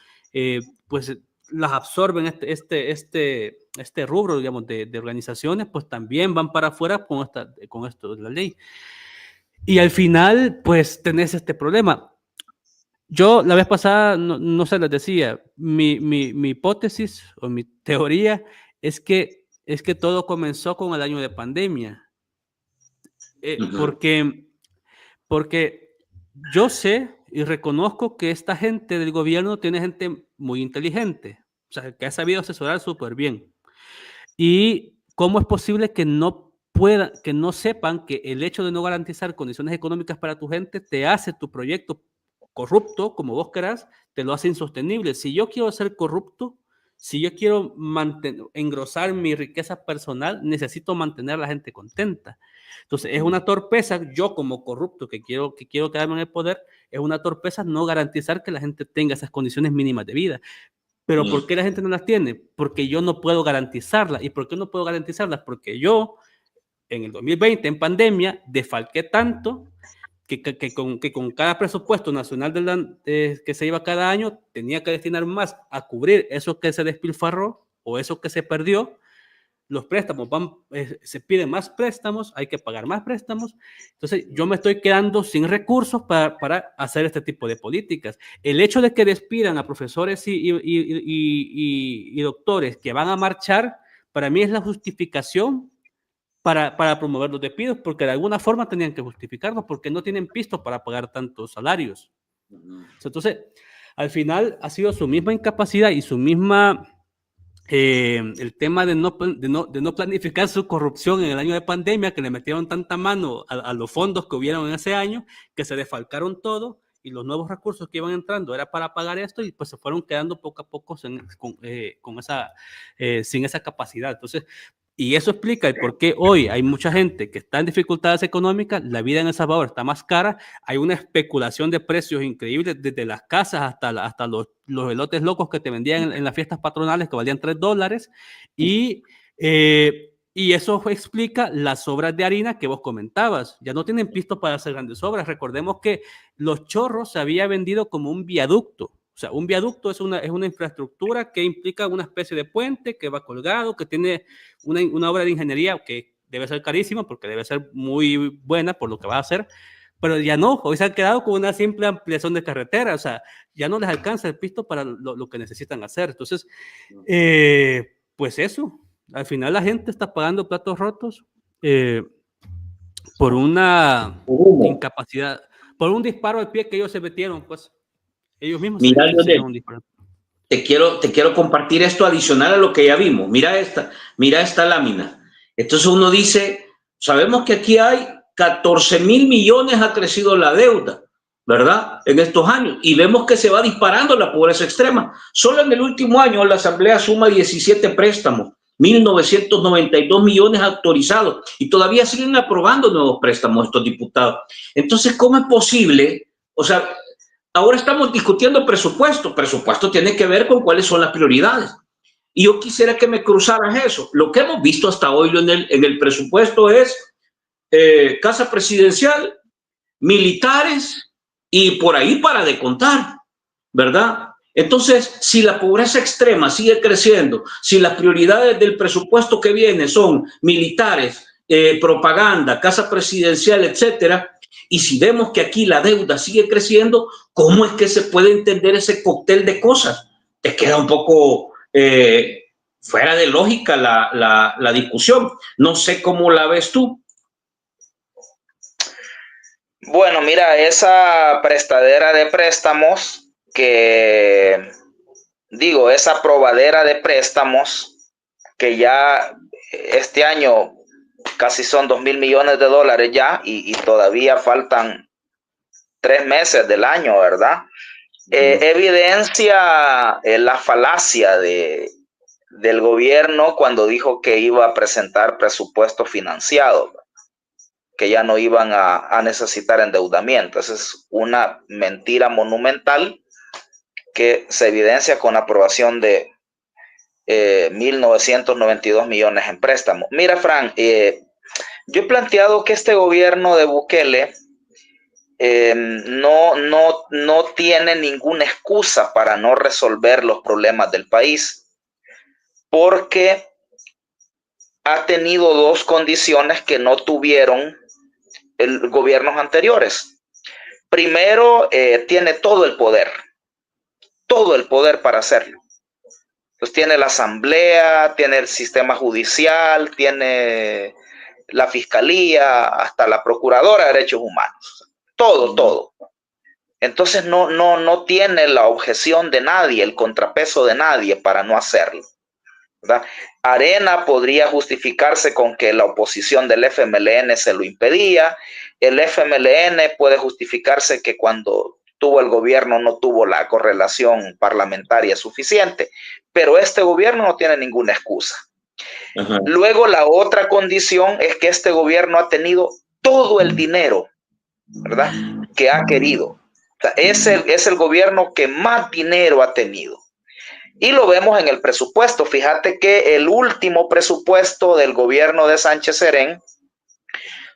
pues las absorben este rubro, digamos, de organizaciones, pues también van para afuera con esto de la ley. Y al final, pues tenés este problema. Yo la vez pasada, no se les decía, mi hipótesis o mi teoría es que todo comenzó con el año de pandemia. Porque yo sé y reconozco que esta gente del gobierno tiene gente muy inteligente, o sea, que ha sabido asesorar súper bien. ¿Y cómo es posible que no sepan que el hecho de no garantizar condiciones económicas para tu gente te hace tu proyecto corrupto, como vos querás, te lo hace insostenible? Si yo quiero ser corrupto, si yo quiero engrosar mi riqueza personal, necesito mantener a la gente contenta. Entonces, es una torpeza, yo como corrupto que quiero quedarme en el poder, es una torpeza no garantizar que la gente tenga esas condiciones mínimas de vida. Pero ¿por qué la gente no las tiene? Porque yo no puedo garantizarlas. ¿Y por qué no puedo garantizarlas? Porque yo, en el 2020, en pandemia, defalqué tanto que con cada presupuesto nacional que se iba cada año, tenía que destinar más a cubrir eso que se despilfarró o eso que se perdió. Los préstamos se piden más préstamos, hay que pagar más préstamos. Entonces, yo me estoy quedando sin recursos para hacer este tipo de políticas. El hecho de que despidan a profesores y doctores que van a marchar, para mí es la justificación para promover los despidos, porque de alguna forma tenían que justificarlo, porque no tienen pistos para pagar tantos salarios. Entonces, al final ha sido su misma incapacidad y su misma... el tema de no planificar su corrupción en el año de pandemia, que le metieron tanta mano a los fondos que hubieron en ese año, que se desfalcaron todo y los nuevos recursos que iban entrando era para pagar esto y pues se fueron quedando poco a poco sin esa capacidad. Entonces, y eso explica el por qué hoy hay mucha gente que está en dificultades económicas, la vida en El Salvador está más cara, hay una especulación de precios increíbles, desde las casas hasta los elotes locos que te vendían en las fiestas patronales que valían $3, y Y eso explica las obras de harina que vos comentabas. Ya no tienen pisto para hacer grandes obras. Recordemos que Los Chorros se había vendido como un viaducto. O sea, un viaducto es una infraestructura que implica una especie de puente que va colgado, que tiene una obra de ingeniería que debe ser carísima porque debe ser muy buena por lo que va a hacer. Pero ya no, hoy se han quedado con una simple ampliación de carretera. O sea, ya no les alcanza el pisto para lo que necesitan hacer. Entonces, pues eso. Al final la gente está pagando platos rotos por una incapacidad, por un disparo al pie que ellos se metieron, pues ellos mismos se hicieron un disparo. Te quiero compartir esto adicional a lo que ya vimos. Mira esta lámina. Entonces uno dice, sabemos que aquí hay 14,000 millones ha crecido la deuda, ¿verdad? En estos años. Y vemos que se va disparando la pobreza extrema. Solo en el último año la Asamblea suma 17 préstamos. 1.992 millones autorizados y todavía siguen aprobando nuevos préstamos estos diputados. Entonces, ¿cómo es posible? O sea, ahora estamos discutiendo presupuesto. Presupuesto tiene que ver con cuáles son las prioridades. Y yo quisiera que me cruzaras eso. Lo que hemos visto hasta hoy en el presupuesto es casa presidencial, militares y por ahí para de contar, ¿verdad? Entonces, si la pobreza extrema sigue creciendo, si las prioridades del presupuesto que viene son militares, propaganda, casa presidencial, etcétera, y si vemos que aquí la deuda sigue creciendo, ¿cómo es que se puede entender ese cóctel de cosas? Te queda un poco fuera de lógica la discusión. No sé cómo la ves tú. Bueno, mira, esa prestadera de préstamos esa probadera de préstamos que ya este año casi son 2,000 millones de dólares ya y todavía faltan 3 meses del año, ¿verdad? Evidencia la falacia del gobierno cuando dijo que iba a presentar presupuesto financiado, que ya no iban a necesitar endeudamiento. Esa es una mentira monumental que se evidencia con la aprobación de 1.992 millones en préstamos. Mira, Fran, yo he planteado que este gobierno de Bukele no tiene ninguna excusa para no resolver los problemas del país, porque ha tenido 2 condiciones que no tuvieron los gobiernos anteriores. Primero, tiene todo el poder para hacerlo. Entonces tiene la asamblea, tiene el sistema judicial, tiene la fiscalía, hasta la procuradora de derechos humanos. Todo. Entonces no tiene la objeción de nadie, el contrapeso de nadie para no hacerlo, ¿verdad? Arena podría justificarse con que la oposición del FMLN se lo impedía. El FMLN puede justificarse que cuando tuvo el gobierno no tuvo la correlación parlamentaria suficiente, pero este gobierno no tiene ninguna excusa. Ajá. Luego, la otra condición es que este gobierno ha tenido todo el dinero, ¿verdad?, que ha querido. O sea, es el gobierno que más dinero ha tenido. Y lo vemos en el presupuesto. Fíjate que el último presupuesto del gobierno de Sánchez Serén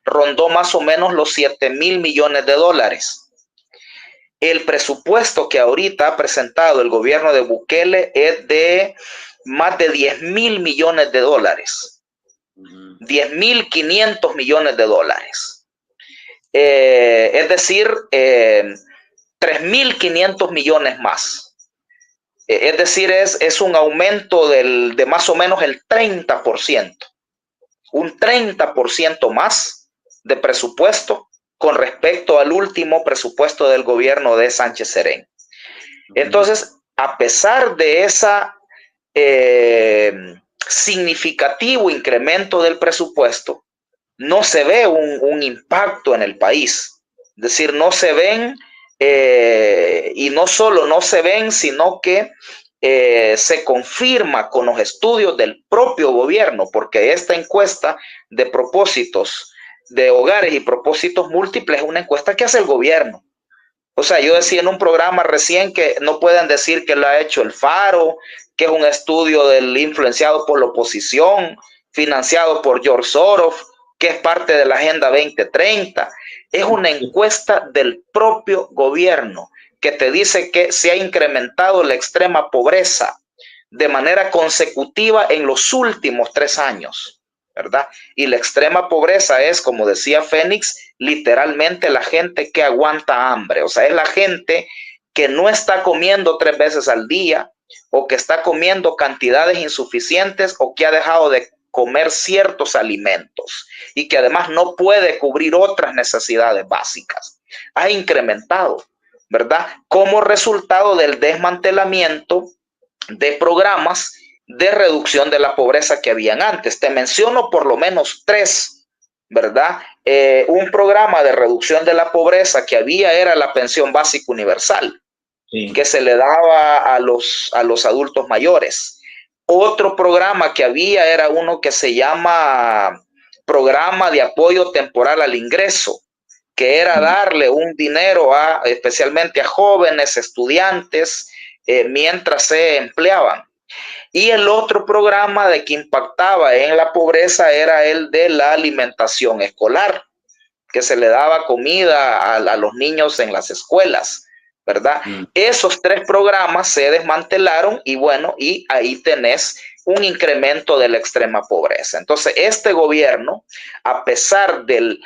rondó más o menos los 7,000 millones de dólares. El presupuesto que ahorita ha presentado el gobierno de Bukele es de más de 10,000 millones de dólares. 10,500 millones de dólares. Es decir, 3,500 millones más. Es decir, es un aumento de más o menos el 30%. Un 30% más de presupuesto con respecto al último presupuesto del gobierno de Sánchez Serén. Entonces, a pesar de esa significativo incremento del presupuesto, no se ve un impacto en el país. Es decir, no se ven, y no solo no se ven, sino que se confirma con los estudios del propio gobierno, porque esta encuesta de propósitos de hogares y propósitos múltiples es una encuesta que hace el gobierno. O sea, yo decía en un programa recién que no pueden decir que lo ha hecho el Faro, que es un estudio influenciado por la oposición, financiado por George Soros, que es parte de la Agenda 2030. Es una encuesta del propio gobierno que te dice que se ha incrementado la extrema pobreza de manera consecutiva en los últimos 3 años, ¿verdad? Y la extrema pobreza es, como decía Fénix, literalmente la gente que aguanta hambre. O sea, es la gente que no está comiendo 3 veces al día, o que está comiendo cantidades insuficientes, o que ha dejado de comer ciertos alimentos y que además no puede cubrir otras necesidades básicas. Ha incrementado, ¿verdad? Como resultado del desmantelamiento de programas de reducción de la pobreza que habían antes. Te menciono por lo menos 3, ¿verdad? Un programa de reducción de la pobreza que había era la pensión básica universal, sí, que se le daba a los adultos mayores. Otro programa que había era uno que se llama Programa de Apoyo Temporal al Ingreso, que era darle un dinero especialmente a jóvenes, estudiantes, mientras se empleaban. Y el otro programa de que impactaba en la pobreza era el de la alimentación escolar, que se le daba comida a los niños en las escuelas, ¿verdad? Esos 3 programas se desmantelaron y bueno, y ahí tenés un incremento de la extrema pobreza. Entonces, este gobierno, a pesar del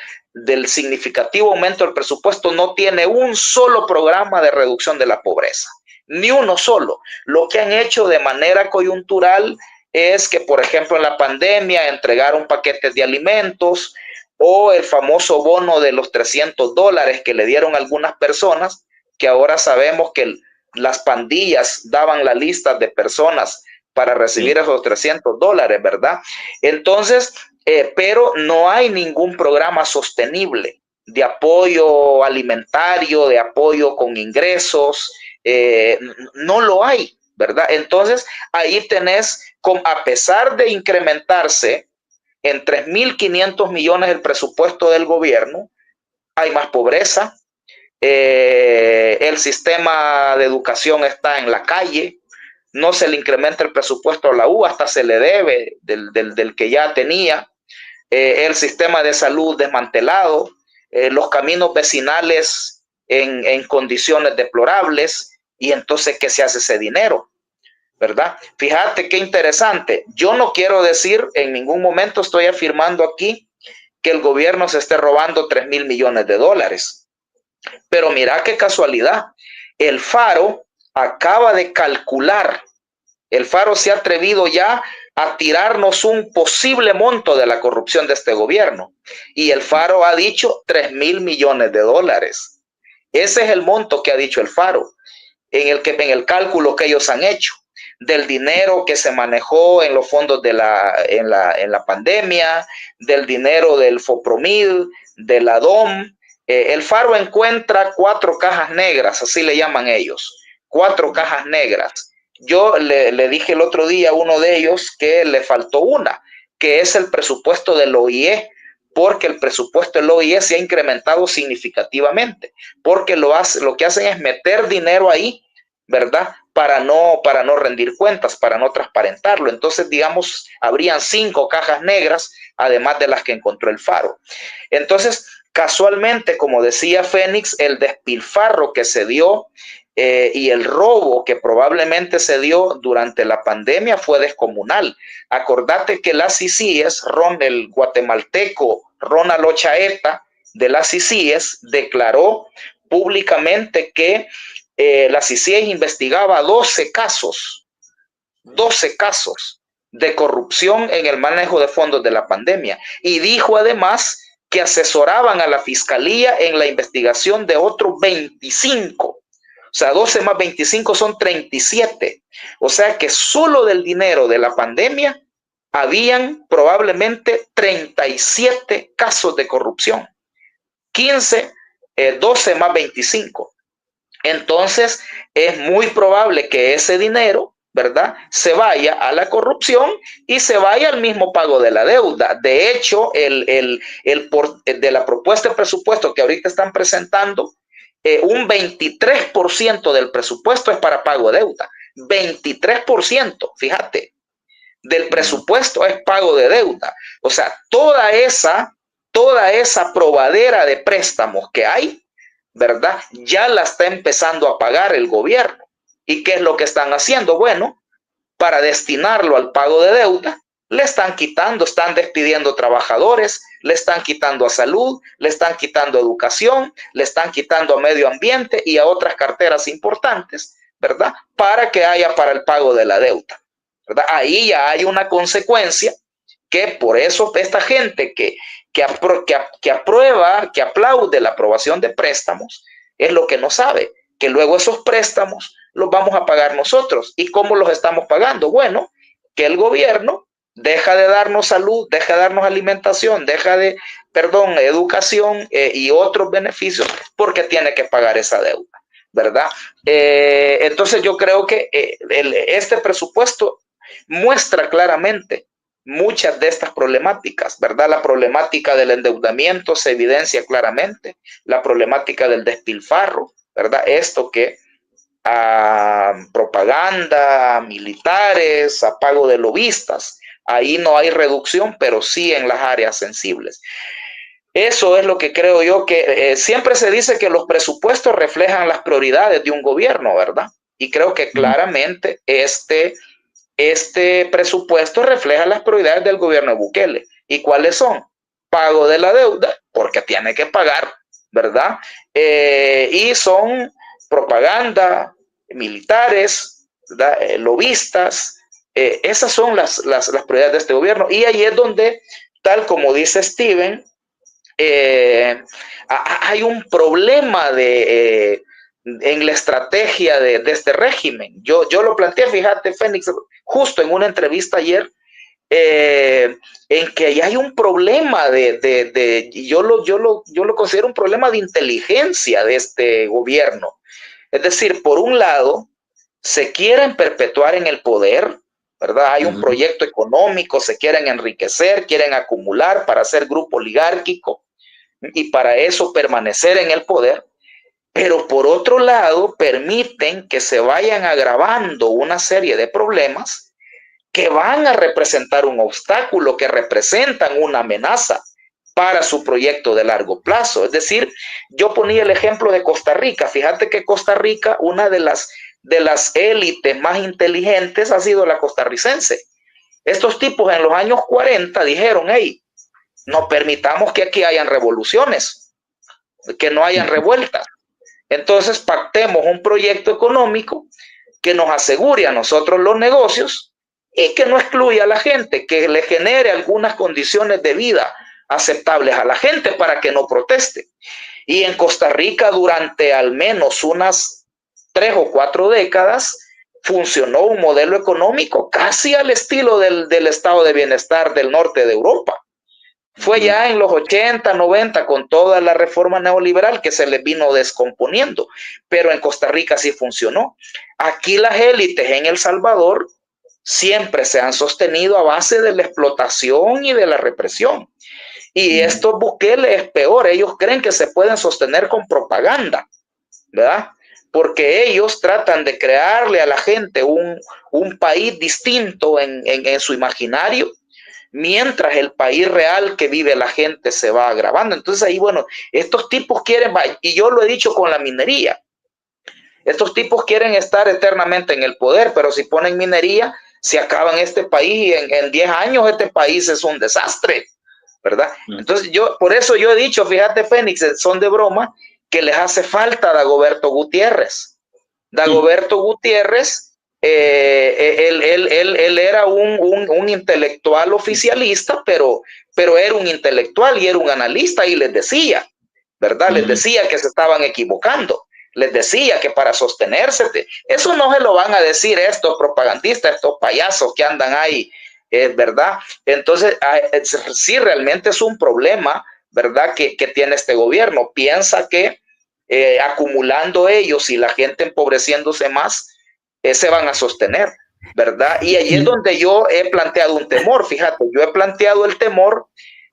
significativo aumento del presupuesto, no tiene un solo programa de reducción de la pobreza, ni uno solo. Lo que han hecho de manera coyuntural es que, por ejemplo, en la pandemia entregaron paquetes de alimentos, o el famoso bono de los $300 que le dieron a algunas personas, que ahora sabemos que las pandillas daban la lista de personas para recibir esos $300, ¿verdad? Entonces, pero no hay ningún programa sostenible de apoyo alimentario, de apoyo con ingresos, no lo hay, ¿verdad? Entonces, ahí tenés, a pesar de incrementarse en 3.500 millones el presupuesto del gobierno, hay más pobreza, el sistema de educación está en la calle, no se le incrementa el presupuesto a la U, hasta se le debe del que ya tenía, el sistema de salud desmantelado, los caminos vecinales en condiciones deplorables, y entonces, ¿qué se hace ese dinero? ¿Verdad? Fíjate qué interesante. Yo no quiero decir, en ningún momento estoy afirmando aquí que el gobierno se esté robando 3.000 millones de dólares. Pero mira qué casualidad. El Faro acaba de calcular, el Faro se ha atrevido ya a tirarnos un posible monto de la corrupción de este gobierno. Y el Faro ha dicho 3.000 millones de dólares. Ese es el monto que ha dicho el Faro, en el cálculo que ellos han hecho del dinero que se manejó en los fondos en la pandemia, del dinero del FOPROMID, de la DOM. El Faro encuentra 4 cajas negras, así le llaman ellos, 4 cajas negras. Yo le dije el otro día a uno de ellos que le faltó una, que es el presupuesto del OIE, porque el presupuesto del OIE se ha incrementado significativamente, porque lo que hacen es meter dinero ahí, ¿verdad? Para no rendir cuentas, para no transparentarlo. Entonces, digamos, habrían 5 cajas negras, además de las que encontró el Faro. Entonces, casualmente, como decía Fénix, el despilfarro que se dio y el robo que probablemente se dio durante la pandemia fue descomunal. Acordate que las CICIES, el guatemalteco Ronald Ochaeta de las CICIES declaró públicamente que la CICIES investigaba 12 casos de corrupción en el manejo de fondos de la pandemia, y dijo además que asesoraban a la fiscalía en la investigación de otros 25. O sea, 12 más 25 son 37. O sea que solo del dinero de la pandemia habían probablemente 37 casos de corrupción. 12 más 25. Entonces, es muy probable que ese dinero, ¿verdad?, se vaya a la corrupción y se vaya al mismo pago de la deuda. De hecho, de la propuesta de presupuesto que ahorita están presentando, un 23% del presupuesto es para pago de deuda. 23%, fíjate. del presupuesto es pago de deuda. O sea, toda esa probadera de préstamos que hay, ¿verdad? Ya la está empezando a pagar el gobierno. ¿Y qué es lo que están haciendo? Bueno, para destinarlo al pago de deuda, le están quitando, están despidiendo trabajadores, le están quitando a salud, le están quitando a educación, le están quitando a medio ambiente y a otras carteras importantes, ¿verdad? Para que haya para el pago de la deuda, ¿verdad? Ahí ya hay una consecuencia que por eso esta gente que aprueba, que aplaude la aprobación de préstamos, es lo que no sabe, que luego esos préstamos los vamos a pagar nosotros. ¿Y cómo los estamos pagando? Bueno, que el gobierno deja de darnos salud, deja de darnos alimentación, educación y otros beneficios porque tiene que pagar esa deuda, ¿verdad? Entonces yo creo que este presupuesto muestra claramente muchas de estas problemáticas, ¿verdad? La problemática del endeudamiento se evidencia claramente, la problemática del despilfarro, ¿verdad? Esto que propaganda, militares, a pago de lobistas, ahí no hay reducción, pero sí en las áreas sensibles. Eso es lo que creo yo que siempre se dice que los presupuestos reflejan las prioridades de un gobierno, ¿verdad? Y creo que claramente este presupuesto refleja las prioridades del gobierno de Bukele. ¿Y cuáles son? Pago de la deuda, porque tiene que pagar, ¿verdad? Y son propaganda, militares, ¿verdad? Lobistas. Esas son las prioridades de este gobierno. Y ahí es donde, tal como dice Steven, hay un problema en la estrategia de este régimen. Yo lo planteé, fíjate, Fénix, justo en una entrevista ayer, en que ya hay un problema yo lo considero un problema de inteligencia de este gobierno. Es decir, por un lado, se quieren perpetuar en el poder, ¿verdad? Hay un proyecto económico, se quieren enriquecer, quieren acumular para ser grupo oligárquico y para eso permanecer en el poder. Pero por otro lado, permiten que se vayan agravando una serie de problemas que van a representar un obstáculo, que representan una amenaza para su proyecto de largo plazo. Es decir, yo ponía el ejemplo de Costa Rica. Fíjate que Costa Rica, una de las élites más inteligentes ha sido la costarricense. Estos tipos en los años 40 dijeron, hey, no permitamos que aquí hayan revoluciones, que no hayan revueltas. Entonces pactemos un proyecto económico que nos asegure a nosotros los negocios y que no excluya a la gente, que le genere algunas condiciones de vida aceptables a la gente para que no proteste. Y en Costa Rica durante al menos unas 3 o 4 décadas funcionó un modelo económico casi al estilo del estado de bienestar del norte de Europa. Fue ya en los 80, 90 con toda la reforma neoliberal que se les vino descomponiendo, pero en Costa Rica sí funcionó. Aquí las élites en El Salvador siempre se han sostenido a base de la explotación y de la represión. Y estos Bukele es peor, ellos creen que se pueden sostener con propaganda, ¿verdad? Porque ellos tratan de crearle a la gente un país distinto en su imaginario, mientras el país real que vive la gente se va agravando. Entonces ahí, bueno, estos tipos quieren, y yo lo he dicho con la minería, estos tipos quieren estar eternamente en el poder, pero si ponen minería, se acaba en este país y en 10 años este país es un desastre, ¿verdad? Entonces por eso yo he dicho, fíjate, Fénix, son de broma, que les hace falta Dagoberto Gutiérrez. Dagoberto Gutiérrez, él era un intelectual oficialista, pero era un intelectual y era un analista y les decía, ¿verdad? Les decía que se estaban equivocando. Les decía que para sostenerse, eso no se lo van a decir estos propagandistas, estos payasos que andan ahí, ¿verdad? Entonces, sí, realmente es un problema, ¿verdad? Que tiene este gobierno. Piensa que acumulando ellos y la gente empobreciéndose más, se van a sostener, ¿verdad? Y allí es donde yo he planteado un temor. Fíjate, yo he planteado el temor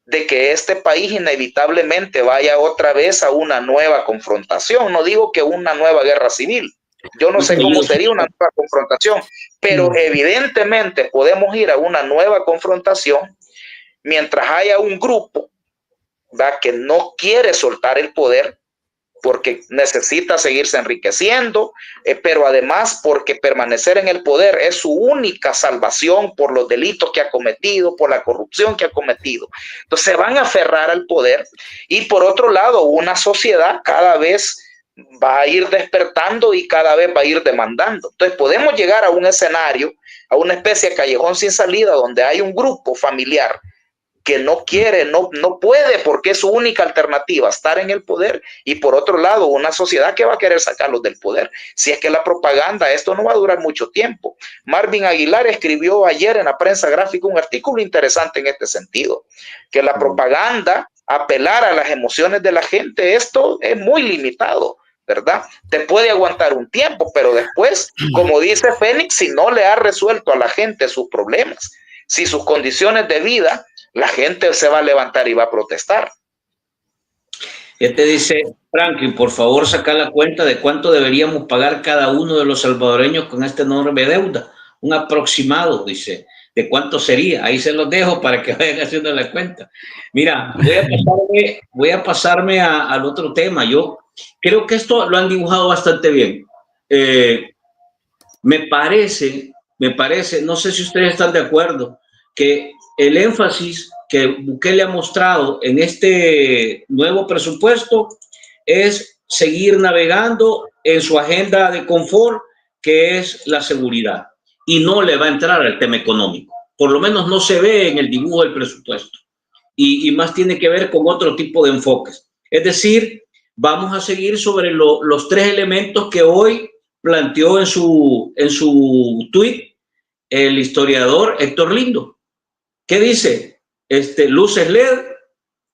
de que este país inevitablemente vaya otra vez a una nueva confrontación. No digo que una nueva guerra civil, Yo no sé cómo sería una nueva confrontación, pero evidentemente podemos ir a una nueva confrontación mientras haya un grupo, ¿verdad?, que no quiere soltar el poder porque necesita seguirse enriqueciendo, pero además porque permanecer en el poder es su única salvación por los delitos que ha cometido, por la corrupción que ha cometido. Entonces se van a aferrar al poder, y por otro lado, una sociedad cada vez va a ir despertando y cada vez va a ir demandando. Entonces podemos llegar a un escenario, a una especie de callejón sin salida, donde hay un grupo familiar que no quiere, no puede, porque es su única alternativa estar en el poder, y por otro lado una sociedad que va a querer sacarlos del poder. Si es que la propaganda, esto no va a durar mucho tiempo. Marvin Aguilar escribió ayer en la prensa gráfica un artículo interesante en este sentido, que la propaganda, apelar a las emociones de la gente, esto es muy limitado, ¿verdad? Te puede aguantar un tiempo, pero después, como dice Fénix, si no le ha resuelto a la gente sus problemas, si sus condiciones de vida, la gente se va a levantar y va a protestar. Te dice, Franklin, por favor, saca la cuenta de cuánto deberíamos pagar cada uno de los salvadoreños con esta enorme deuda. Un aproximado, dice, de cuánto sería. Ahí se los dejo para que vayan haciendo la cuenta. Mira, voy a pasarme al otro tema. Yo creo que esto lo han dibujado bastante bien. Me parece, no sé si ustedes están de acuerdo, que el énfasis que Bukele ha mostrado en este nuevo presupuesto es seguir navegando en su agenda de confort, que es la seguridad, y no le va a entrar al tema económico. Por lo menos no se ve en el dibujo del presupuesto, y más tiene que ver con otro tipo de enfoques. Es decir, vamos a seguir sobre los tres elementos que hoy planteó en su tweet el historiador Héctor Lindo. ¿Qué dice? Luces LED,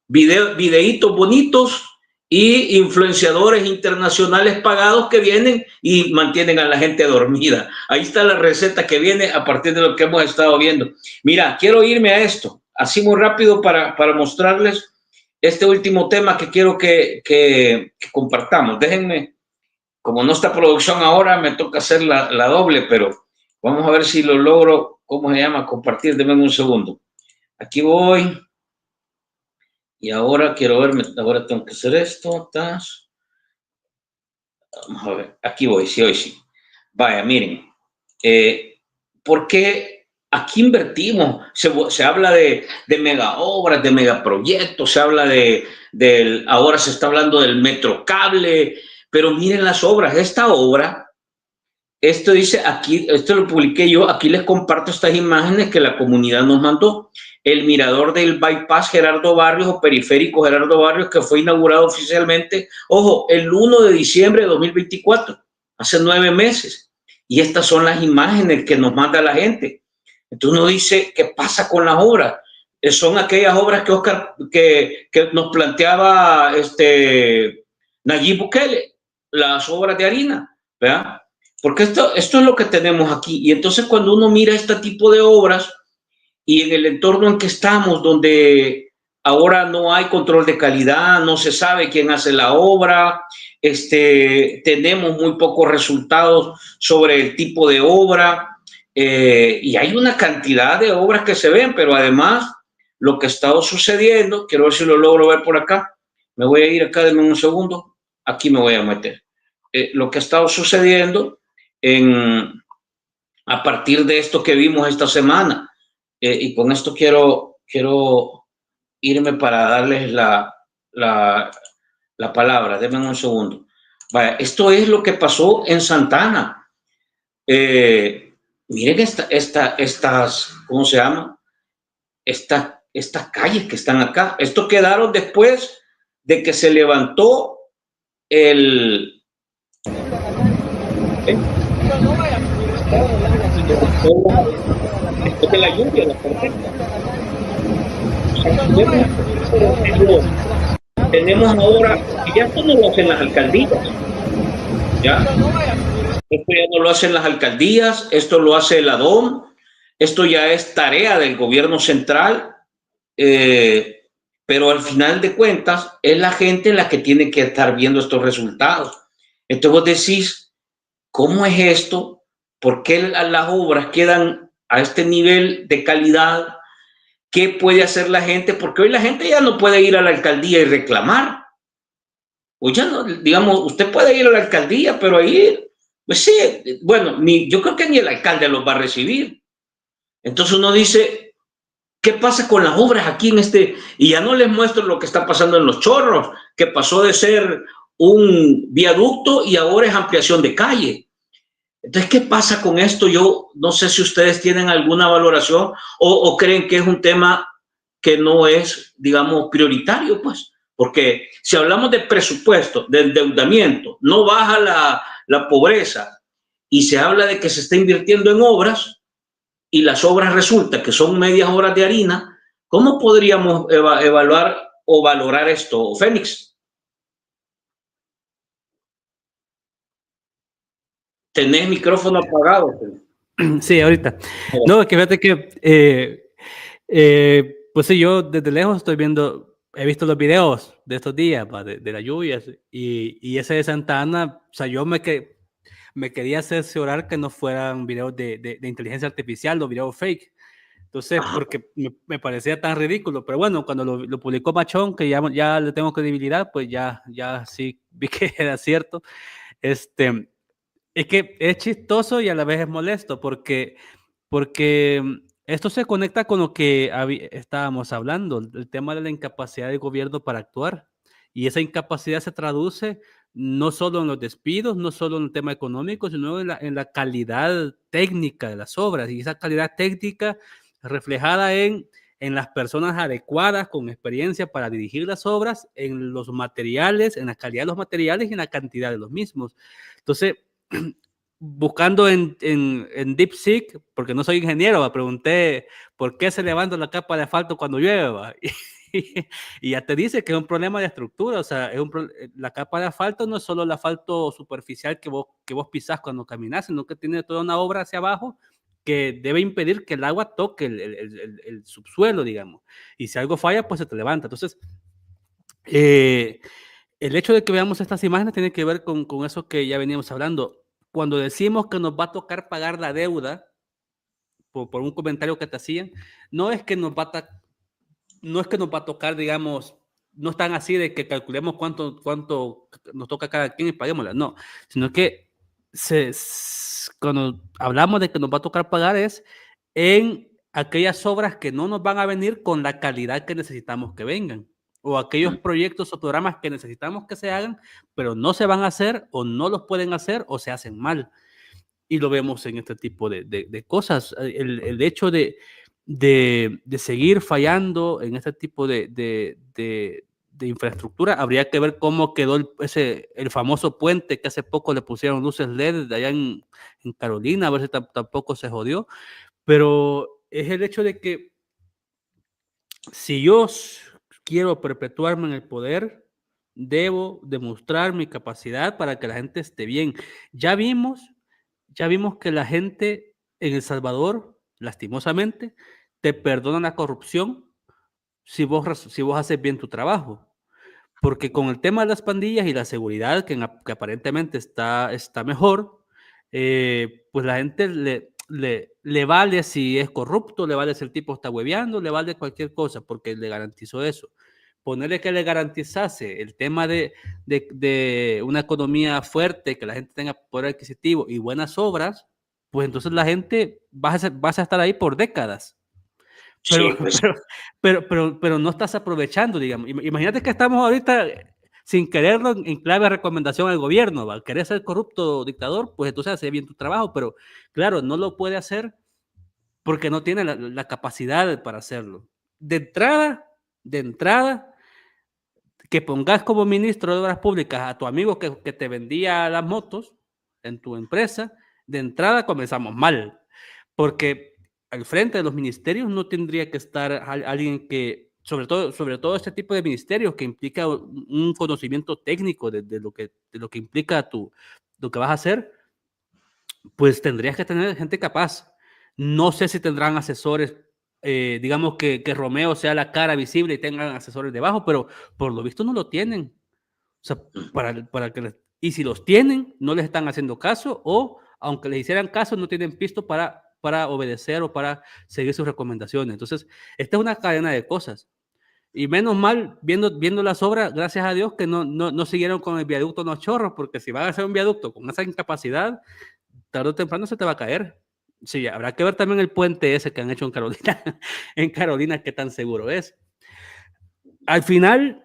videitos bonitos y influenciadores internacionales pagados que vienen y mantienen a la gente dormida. Ahí está la receta que viene a partir de lo que hemos estado viendo. Mira, quiero irme a esto, así muy rápido para mostrarles este último tema que quiero que compartamos. Déjenme, como no está producción ahora, me toca hacer la doble, pero vamos a ver si lo logro, ¿cómo se llama? Compartir, denme un segundo. Aquí voy. Y ahora quiero ver, ahora tengo que hacer esto. Vamos a ver, aquí voy, sí, hoy sí. Vaya, miren, ¿por qué aquí invertimos? Se habla de mega obras, de megaproyectos, se habla ahora se está hablando del metrocable, pero miren las obras. Esta obra, esto dice aquí, esto lo publiqué yo, aquí les comparto estas imágenes que la comunidad nos mandó. El mirador del bypass Gerardo Barrios o periférico Gerardo Barrios, que fue inaugurado oficialmente, ojo, el 1 de diciembre de 2024, hace 9 meses. Y estas son las imágenes que nos manda la gente. Entonces uno dice, ¿qué pasa con las obras? Son aquellas obras que Oscar, que nos planteaba Nayib Bukele, las obras de harina, ¿verdad? Porque esto es lo que tenemos aquí. Y entonces cuando uno mira este tipo de obras, y en el entorno en que estamos, donde ahora no hay control de calidad, no se sabe quién hace la obra, tenemos muy pocos resultados sobre el tipo de obra, y hay una cantidad de obras que se ven, pero además lo que ha estado sucediendo, quiero ver si lo logro ver por acá, me voy a ir acá, denme un segundo, aquí me voy a meter, lo que ha estado sucediendo a partir de esto que vimos esta semana. Y con esto quiero irme para darles la palabra. Denme un segundo. Vaya, esto es lo que pasó en Santana. Miren estas, ¿cómo se llama? Estas calles que están acá. Esto quedaron después de que se levantó después de la lluvia, la tormenta. Tenemos ahora, y ya esto no lo hacen las alcaldías, ¿ya? Esto ya no lo hacen las alcaldías, esto lo hace el ADOM, esto ya es tarea del gobierno central, pero al final de cuentas es la gente la que tiene que estar viendo estos resultados. Entonces vos decís, ¿cómo es esto? ¿Por qué las obras quedan a este nivel de calidad? ¿Qué puede hacer la gente? Porque hoy la gente ya no puede ir a la alcaldía y reclamar. O ya no, digamos, usted puede ir a la alcaldía, pero ahí, pues sí, bueno, yo creo que ni el alcalde los va a recibir. Entonces uno dice, ¿qué pasa con las obras aquí en este? Y ya no les muestro lo que está pasando en Los Chorros, que pasó de ser un viaducto y ahora es ampliación de calle. Entonces, ¿qué pasa con esto? Yo no sé si ustedes tienen alguna valoración o creen que es un tema que no es, digamos, prioritario, pues. Porque si hablamos de presupuesto, de endeudamiento, no baja la pobreza y se habla de que se está invirtiendo en obras y las obras resulta que son medias horas de harina, ¿cómo podríamos evaluar o valorar esto, Fénix? Tenés micrófono apagado. Sí, ahorita. No, es que fíjate que, pues sí, yo desde lejos estoy viendo, he visto los videos de estos días, de las lluvias, y ese de Santa Ana, o sea, yo me quería cerciorar que no fueran videos de inteligencia artificial o videos fake. Entonces, porque me parecía tan ridículo, pero bueno, cuando lo publicó Machón, que ya le tengo credibilidad, pues ya sí vi que era cierto. Es que es chistoso y a la vez es molesto porque esto se conecta con lo que estábamos hablando, el tema de la incapacidad del gobierno para actuar. Y esa incapacidad se traduce no solo en los despidos, no solo en el tema económico, sino en la calidad técnica de las obras. Y esa calidad técnica reflejada en las personas adecuadas, con experiencia para dirigir las obras, en los materiales, en la calidad de los materiales y en la cantidad de los mismos. Entonces, buscando en DeepSeek, porque no soy ingeniero, me pregunté por qué se levanta la capa de asfalto cuando llueve, y ya te dice que es un problema de estructura. O sea, la capa de asfalto no es solo el asfalto superficial que vos pisás cuando caminas, sino que tiene toda una obra hacia abajo que debe impedir que el agua toque el subsuelo, digamos. Y si algo falla, pues se te levanta. Entonces, el hecho de que veamos estas imágenes tiene que ver con eso que ya veníamos hablando. Cuando decimos que nos va a tocar pagar la deuda, por un comentario que te hacían, no es que nos va a tocar, digamos, no es tan así de que calculemos cuánto nos toca a cada quien y paguémosla, no, sino que cuando hablamos de que nos va a tocar pagar es en aquellas obras que no nos van a venir con la calidad que necesitamos que vengan, o aquellos proyectos o programas que necesitamos que se hagan, pero no se van a hacer o no los pueden hacer o se hacen mal. Y lo vemos en este tipo de cosas. El hecho de seguir fallando en este tipo de infraestructura, habría que ver cómo quedó el famoso puente que hace poco le pusieron luces LED de allá en Carolina, a ver si tampoco se jodió. Pero es el hecho de que si yo quiero perpetuarme en el poder, debo demostrar mi capacidad para que la gente esté bien. Ya vimos que la gente en El Salvador, lastimosamente, te perdona la corrupción si vos haces bien tu trabajo. Porque con el tema de las pandillas y la seguridad, que aparentemente está mejor, pues la gente le vale si es corrupto, le vale si el tipo está hueveando, le vale cualquier cosa, porque le garantizó eso. Ponerle que le garantizase el tema de una economía fuerte, que la gente tenga poder adquisitivo y buenas obras, pues entonces la gente vas a estar ahí por décadas. Pero, sí, pues. pero no estás aprovechando, digamos. Imagínate que estamos ahorita sin quererlo en clave de recomendación al gobierno, ¿va? Querés ser corrupto dictador, pues entonces hace bien tu trabajo, pero claro, no lo puede hacer porque no tiene la capacidad para hacerlo. De entrada, que pongas como ministro de Obras Públicas a tu amigo que te vendía las motos en tu empresa, de entrada comenzamos mal, porque al frente de los ministerios no tendría que estar alguien que, sobre todo este tipo de ministerios que implica un conocimiento técnico de lo que implica lo que vas a hacer, pues tendrías que tener gente capaz. No sé si tendrán asesores, digamos que Romeo sea la cara visible y tengan asesores debajo, pero por lo visto no lo tienen. O sea, Y si los tienen, no les están haciendo caso, o aunque les hicieran caso, no tienen pisto para obedecer o para seguir sus recomendaciones. Entonces, esta es una cadena de cosas. Y menos mal, viendo las obras, gracias a Dios que no siguieron con el viaducto Los Chorros, porque si van a hacer un viaducto con esa incapacidad, tarde o temprano se te va a caer. Sí, habrá que ver también el puente ese que han hecho en Carolina, en Carolina, qué tan seguro es. Al final,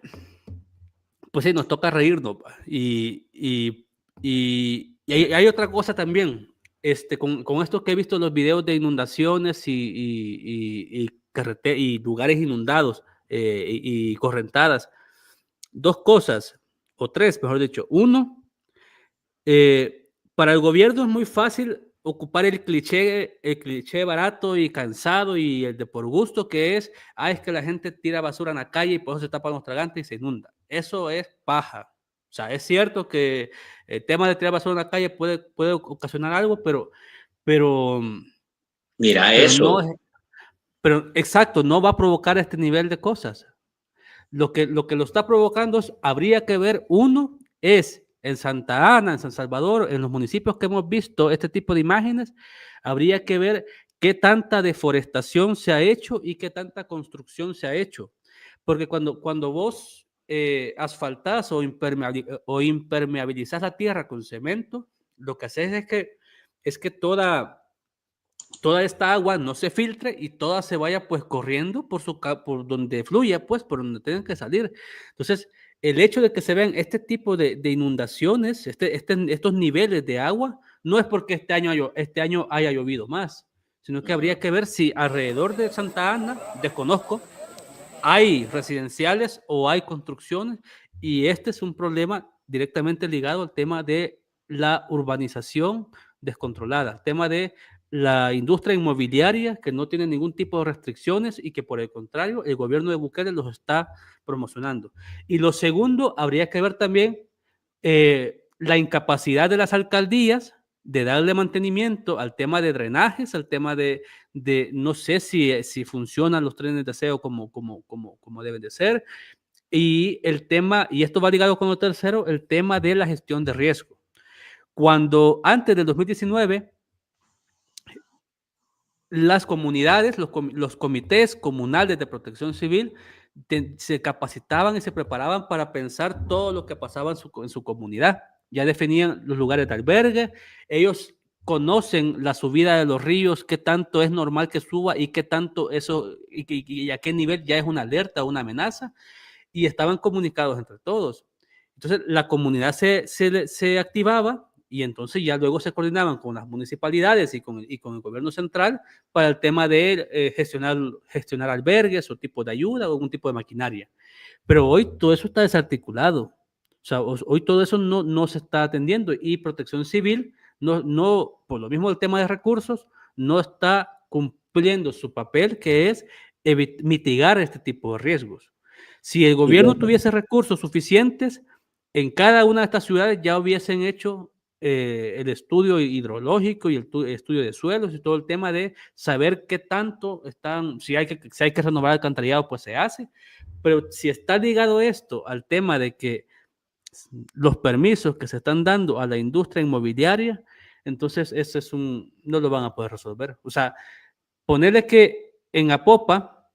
pues sí, nos toca reírnos. Y hay otra cosa también, con esto que he visto los videos de inundaciones y lugares inundados y correntadas, dos cosas, o tres, mejor dicho. Uno, para el gobierno es muy fácil ocupar el cliché barato y cansado y el de por gusto que es que la gente tira basura en la calle y por eso se tapan los tragantes y se inunda. Eso es paja. O sea, es cierto que el tema de tirar basura en la calle puede ocasionar algo, pero Mira pero eso. no, pero exacto, no va a provocar este nivel de cosas. Lo que lo está provocando habría que ver, uno, es en Santa Ana, en San Salvador, en los municipios que hemos visto este tipo de imágenes, habría que ver qué tanta deforestación se ha hecho y qué tanta construcción se ha hecho. Porque cuando vos asfaltás o impermeabilizás la tierra con cemento, lo que haces es que toda esta agua no se filtre y toda se vaya pues corriendo por donde fluya, pues por donde tengan que salir. Entonces, el hecho de que se vean este tipo de inundaciones, estos niveles de agua, no es porque este año haya llovido más, sino que habría que ver si alrededor de Santa Ana, desconozco, hay residenciales o hay construcciones, y este es un problema directamente ligado al tema de la urbanización descontrolada, el tema de la industria inmobiliaria que no tiene ningún tipo de restricciones y que por el contrario el gobierno de Bukele los está promocionando. Y lo segundo, habría que ver también la incapacidad de las alcaldías de darle mantenimiento al tema de drenajes, al tema de no sé si funcionan los trenes de aseo como deben de ser, y el tema, y esto va ligado con lo tercero, el tema de la gestión de riesgo. Cuando antes del 2019, las comunidades, los comités comunales de protección civil se capacitaban y se preparaban para pensar todo lo que pasaba en su comunidad. Ya definían los lugares de albergue, ellos conocen la subida de los ríos, qué tanto es normal que suba y qué tanto eso, y a qué nivel ya es una alerta o una amenaza, y estaban comunicados entre todos. Entonces la comunidad se activaba y entonces ya luego se coordinaban con las municipalidades y con el gobierno central para el tema de gestionar albergues o tipo de ayuda o algún tipo de maquinaria. Pero hoy todo eso está desarticulado. O sea, hoy todo eso no se está atendiendo y Protección Civil, por lo mismo el tema de recursos, no está cumpliendo su papel, que es mitigar este tipo de riesgos. Si el gobierno tuviese recursos suficientes, en cada una de estas ciudades ya hubiesen hecho el estudio hidrológico y el estudio de suelos y todo el tema de saber qué tanto están, si hay que renovar el alcantarillado, pues se hace. Pero si está ligado esto al tema de que los permisos que se están dando a la industria inmobiliaria, entonces no lo van a poder resolver. O sea, ponerle que en Apopa,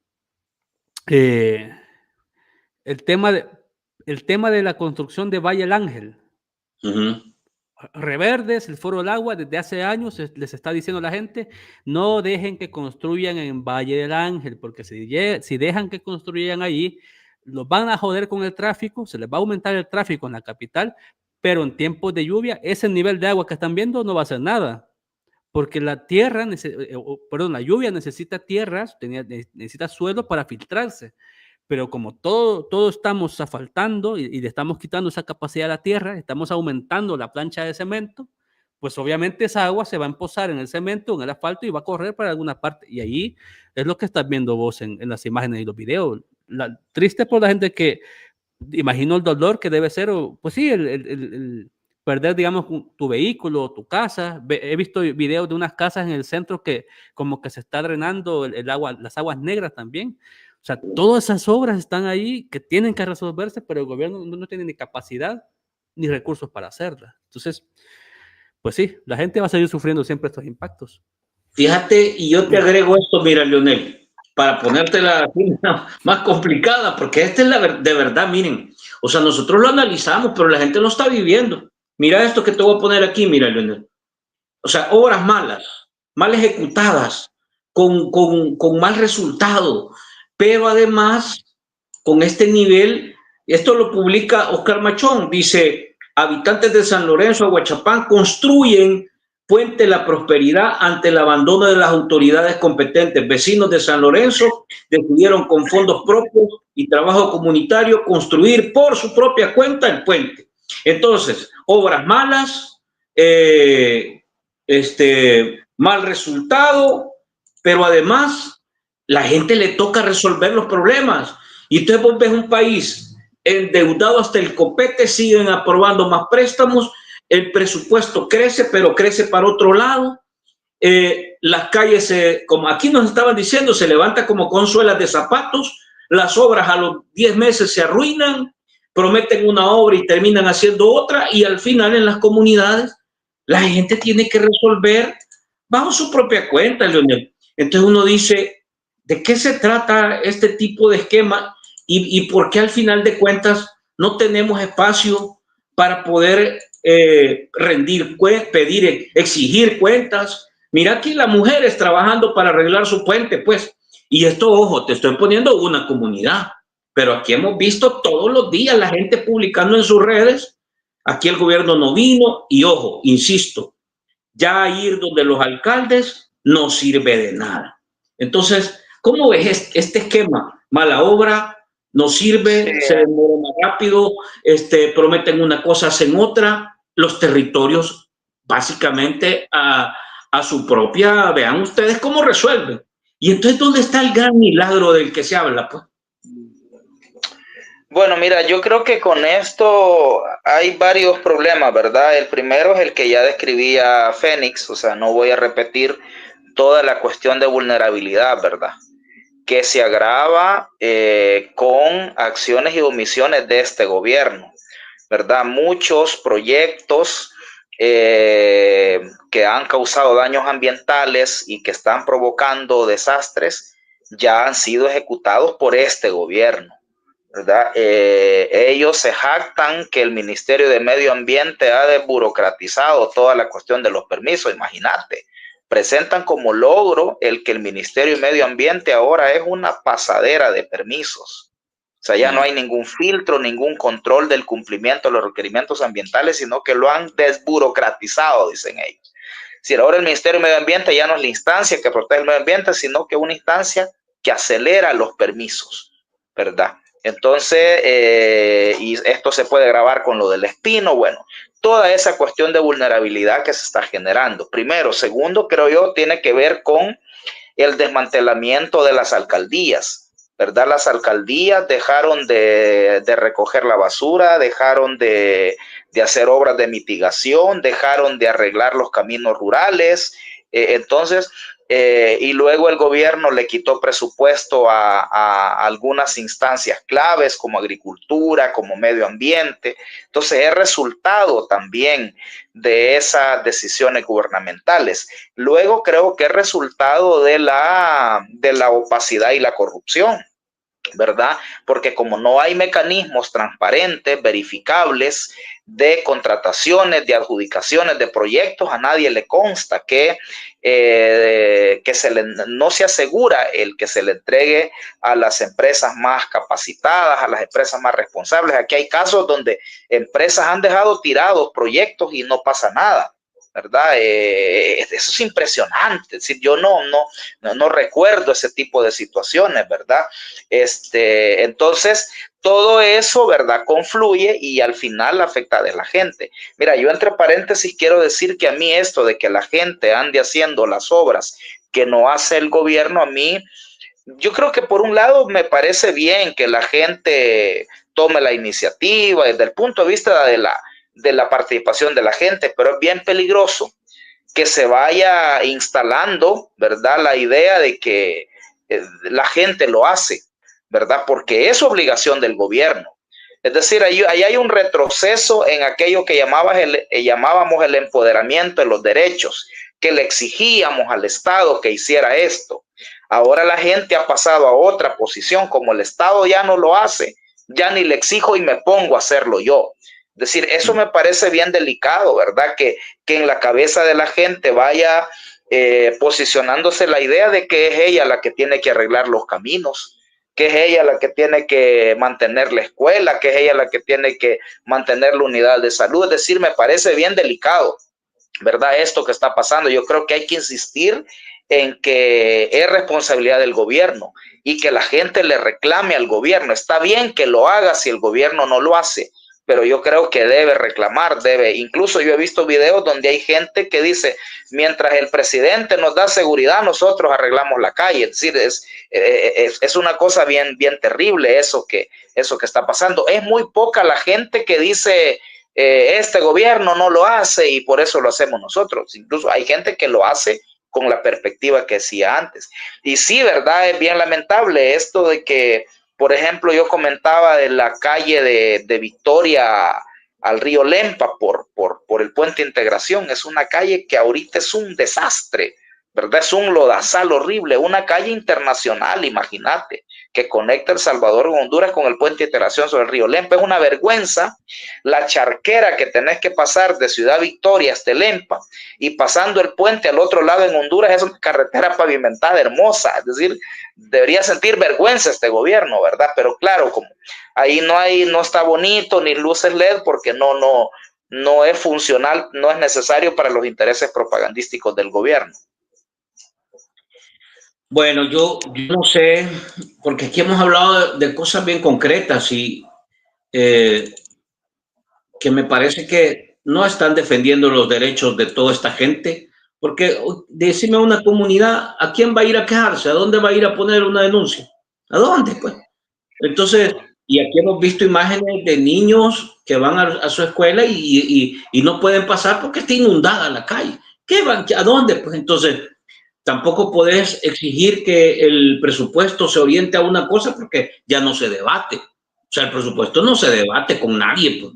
el tema de la construcción de Valle del Ángel, Reverdes, el Foro del Agua, desde hace años les está diciendo a la gente, no dejen que construyan en Valle del Ángel, porque si dejan que construyan allí, los van a joder con el tráfico, se les va a aumentar el tráfico en la capital, pero en tiempos de lluvia, ese nivel de agua que están viendo no va a hacer nada, porque la lluvia necesita tierras, necesita suelo para filtrarse. Pero como todo estamos asfaltando y le estamos quitando esa capacidad a la tierra, estamos aumentando la plancha de cemento, pues obviamente esa agua se va a empozar en el cemento, en el asfalto y va a correr para alguna parte. Y ahí es lo que estás viendo vos en las imágenes y los videos. Triste por la gente que imagino el dolor que debe ser, pues sí, el perder, digamos, tu vehículo, tu casa. He visto videos de unas casas en el centro que como que se está drenando el agua, las aguas negras también. O sea, todas esas obras están ahí que tienen que resolverse, pero el gobierno no tiene ni capacidad ni recursos para hacerla. Entonces, pues sí, la gente va a seguir sufriendo siempre estos impactos. Fíjate, y yo te agrego esto, mira, Leonel, para ponértela más complicada, porque esta es de verdad, miren, o sea, nosotros lo analizamos, pero la gente lo está viviendo. Mira esto que te voy a poner aquí, mira, Leonel. O sea, obras malas, mal ejecutadas, con mal resultado, pero además, con este nivel, esto lo publica Oscar Machón, dice, habitantes de San Lorenzo, Aguachapán, construyen Puente La Prosperidad ante el abandono de las autoridades competentes. Vecinos de San Lorenzo decidieron con fondos propios y trabajo comunitario construir por su propia cuenta el puente. Entonces, obras malas, mal resultado, pero además la gente le toca resolver los problemas. Y entonces vos ves un país endeudado hasta el copete, siguen aprobando más préstamos, el presupuesto crece, pero crece para otro lado. Las calles, como aquí nos estaban diciendo, se levanta como con suelas de zapatos, las obras a los 10 meses se arruinan, prometen una obra y terminan haciendo otra, y al final en las comunidades la gente tiene que resolver bajo su propia cuenta, Leonel. Entonces uno dice, ¿de qué se trata este tipo de esquema y por qué al final de cuentas no tenemos espacio para poder rendir, pedir, exigir cuentas? Mira aquí las mujeres trabajando para arreglar su puente, pues. Y esto, ojo, te estoy poniendo una comunidad, pero aquí hemos visto todos los días la gente publicando en sus redes, aquí el gobierno no vino y, ojo, insisto, ya ir donde los alcaldes no sirve de nada. Entonces, ¿cómo ves este esquema? Mala obra, no sirve, se demora más rápido, prometen una cosa, hacen otra, los territorios básicamente a su propia, vean ustedes cómo resuelven. Y entonces, ¿dónde está el gran milagro del que se habla? Pues? Bueno, mira, yo creo que con esto hay varios problemas, ¿verdad? El primero es el que ya describía Fénix, o sea, no voy a repetir toda la cuestión de vulnerabilidad, ¿verdad? Que se agrava con acciones y omisiones de este gobierno, ¿verdad? Muchos proyectos que han causado daños ambientales y que están provocando desastres ya han sido ejecutados por este gobierno, ¿verdad? Ellos se jactan que el Ministerio de Medio Ambiente ha desburocratizado toda la cuestión de los permisos, imagínate. Presentan como logro el que el Ministerio de Medio Ambiente ahora es una pasadera de permisos. O sea, ya no hay ningún filtro, ningún control del cumplimiento de los requerimientos ambientales, sino que lo han desburocratizado, dicen ellos. Si ahora el Ministerio de Medio Ambiente ya no es la instancia que protege el medio ambiente, sino que es una instancia que acelera los permisos, ¿verdad? Entonces, y esto se puede grabar con lo del espino, bueno, toda esa cuestión de vulnerabilidad que se está generando. Primero. Segundo, creo yo, tiene que ver con el desmantelamiento de las alcaldías, ¿verdad? Las alcaldías dejaron de recoger la basura, dejaron de hacer obras de mitigación, dejaron de arreglar los caminos rurales, entonces... y luego el gobierno le quitó presupuesto a algunas instancias claves como agricultura, como medio ambiente. Entonces es resultado también de esas decisiones gubernamentales. Luego creo que es resultado de la opacidad y la corrupción, ¿verdad? Porque como no hay mecanismos transparentes, verificables de contrataciones, de adjudicaciones, de proyectos, a nadie le consta que no se asegura el que se le entregue a las empresas más capacitadas, a las empresas más responsables. Aquí hay casos donde empresas han dejado tirados proyectos y no pasa nada, ¿verdad? Eso es impresionante. Es decir, yo no recuerdo ese tipo de situaciones, ¿verdad? Entonces, todo eso, ¿verdad? Confluye y al final afecta a la gente. Mira, yo entre paréntesis quiero decir que a mí esto de que la gente ande haciendo las obras que no hace el gobierno, a mí, yo creo que por un lado me parece bien que la gente tome la iniciativa desde el punto de vista de la participación de la gente, pero es bien peligroso que se vaya instalando, ¿verdad? La idea de que la gente lo hace, ¿verdad? Porque es obligación del gobierno. Es decir, ahí hay un retroceso en aquello que llamábamos el empoderamiento de los derechos, que le exigíamos al Estado que hiciera esto. Ahora la gente ha pasado a otra posición, como el Estado ya no lo hace, ya ni le exijo y me pongo a hacerlo yo. Es decir, eso me parece bien delicado, ¿verdad? Que en la cabeza de la gente vaya posicionándose la idea de que es ella la que tiene que arreglar los caminos, que es ella la que tiene que mantener la escuela, que es ella la que tiene que mantener la unidad de salud. Es decir, me parece bien delicado, ¿verdad? Esto que está pasando. Yo creo que hay que insistir en que es responsabilidad del gobierno y que la gente le reclame al gobierno. Está bien que lo haga si el gobierno no lo hace, pero yo creo que debe reclamar, incluso yo he visto videos donde hay gente que dice, mientras el presidente nos da seguridad, nosotros arreglamos la calle. Es decir, es una cosa bien terrible eso que está pasando. Es muy poca la gente que dice, este gobierno no lo hace y por eso lo hacemos nosotros. Incluso hay gente que lo hace con la perspectiva que decía antes. Y sí, ¿verdad? Es bien lamentable esto de que, por ejemplo, yo comentaba de la calle de Victoria al río Lempa por el puente Integración. Es una calle que ahorita es un desastre, ¿verdad? Es un lodazal horrible, una calle internacional, imagínate, que conecta El Salvador con Honduras con el puente de Integración sobre el río Lempa. Es una vergüenza la charquera que tenés que pasar de Ciudad Victoria hasta Lempa y pasando el puente al otro lado en Honduras es una carretera pavimentada hermosa. Es decir, debería sentir vergüenza este gobierno, ¿verdad? Pero claro, como ahí no está bonito ni luces LED porque no es funcional, no es necesario para los intereses propagandísticos del gobierno. Bueno, yo no sé, porque aquí hemos hablado de cosas bien concretas y que me parece que no están defendiendo los derechos de toda esta gente, porque decime una comunidad, ¿a quién va a ir a quejarse? ¿A dónde va a ir a poner una denuncia? ¿A dónde? Pues entonces, y aquí hemos visto imágenes de niños que van a su escuela y no pueden pasar porque está inundada la calle. ¿Qué van? ¿A dónde? Pues entonces, tampoco puedes exigir que el presupuesto se oriente a una cosa porque ya no se debate. O sea, el presupuesto no se debate con nadie. Pues.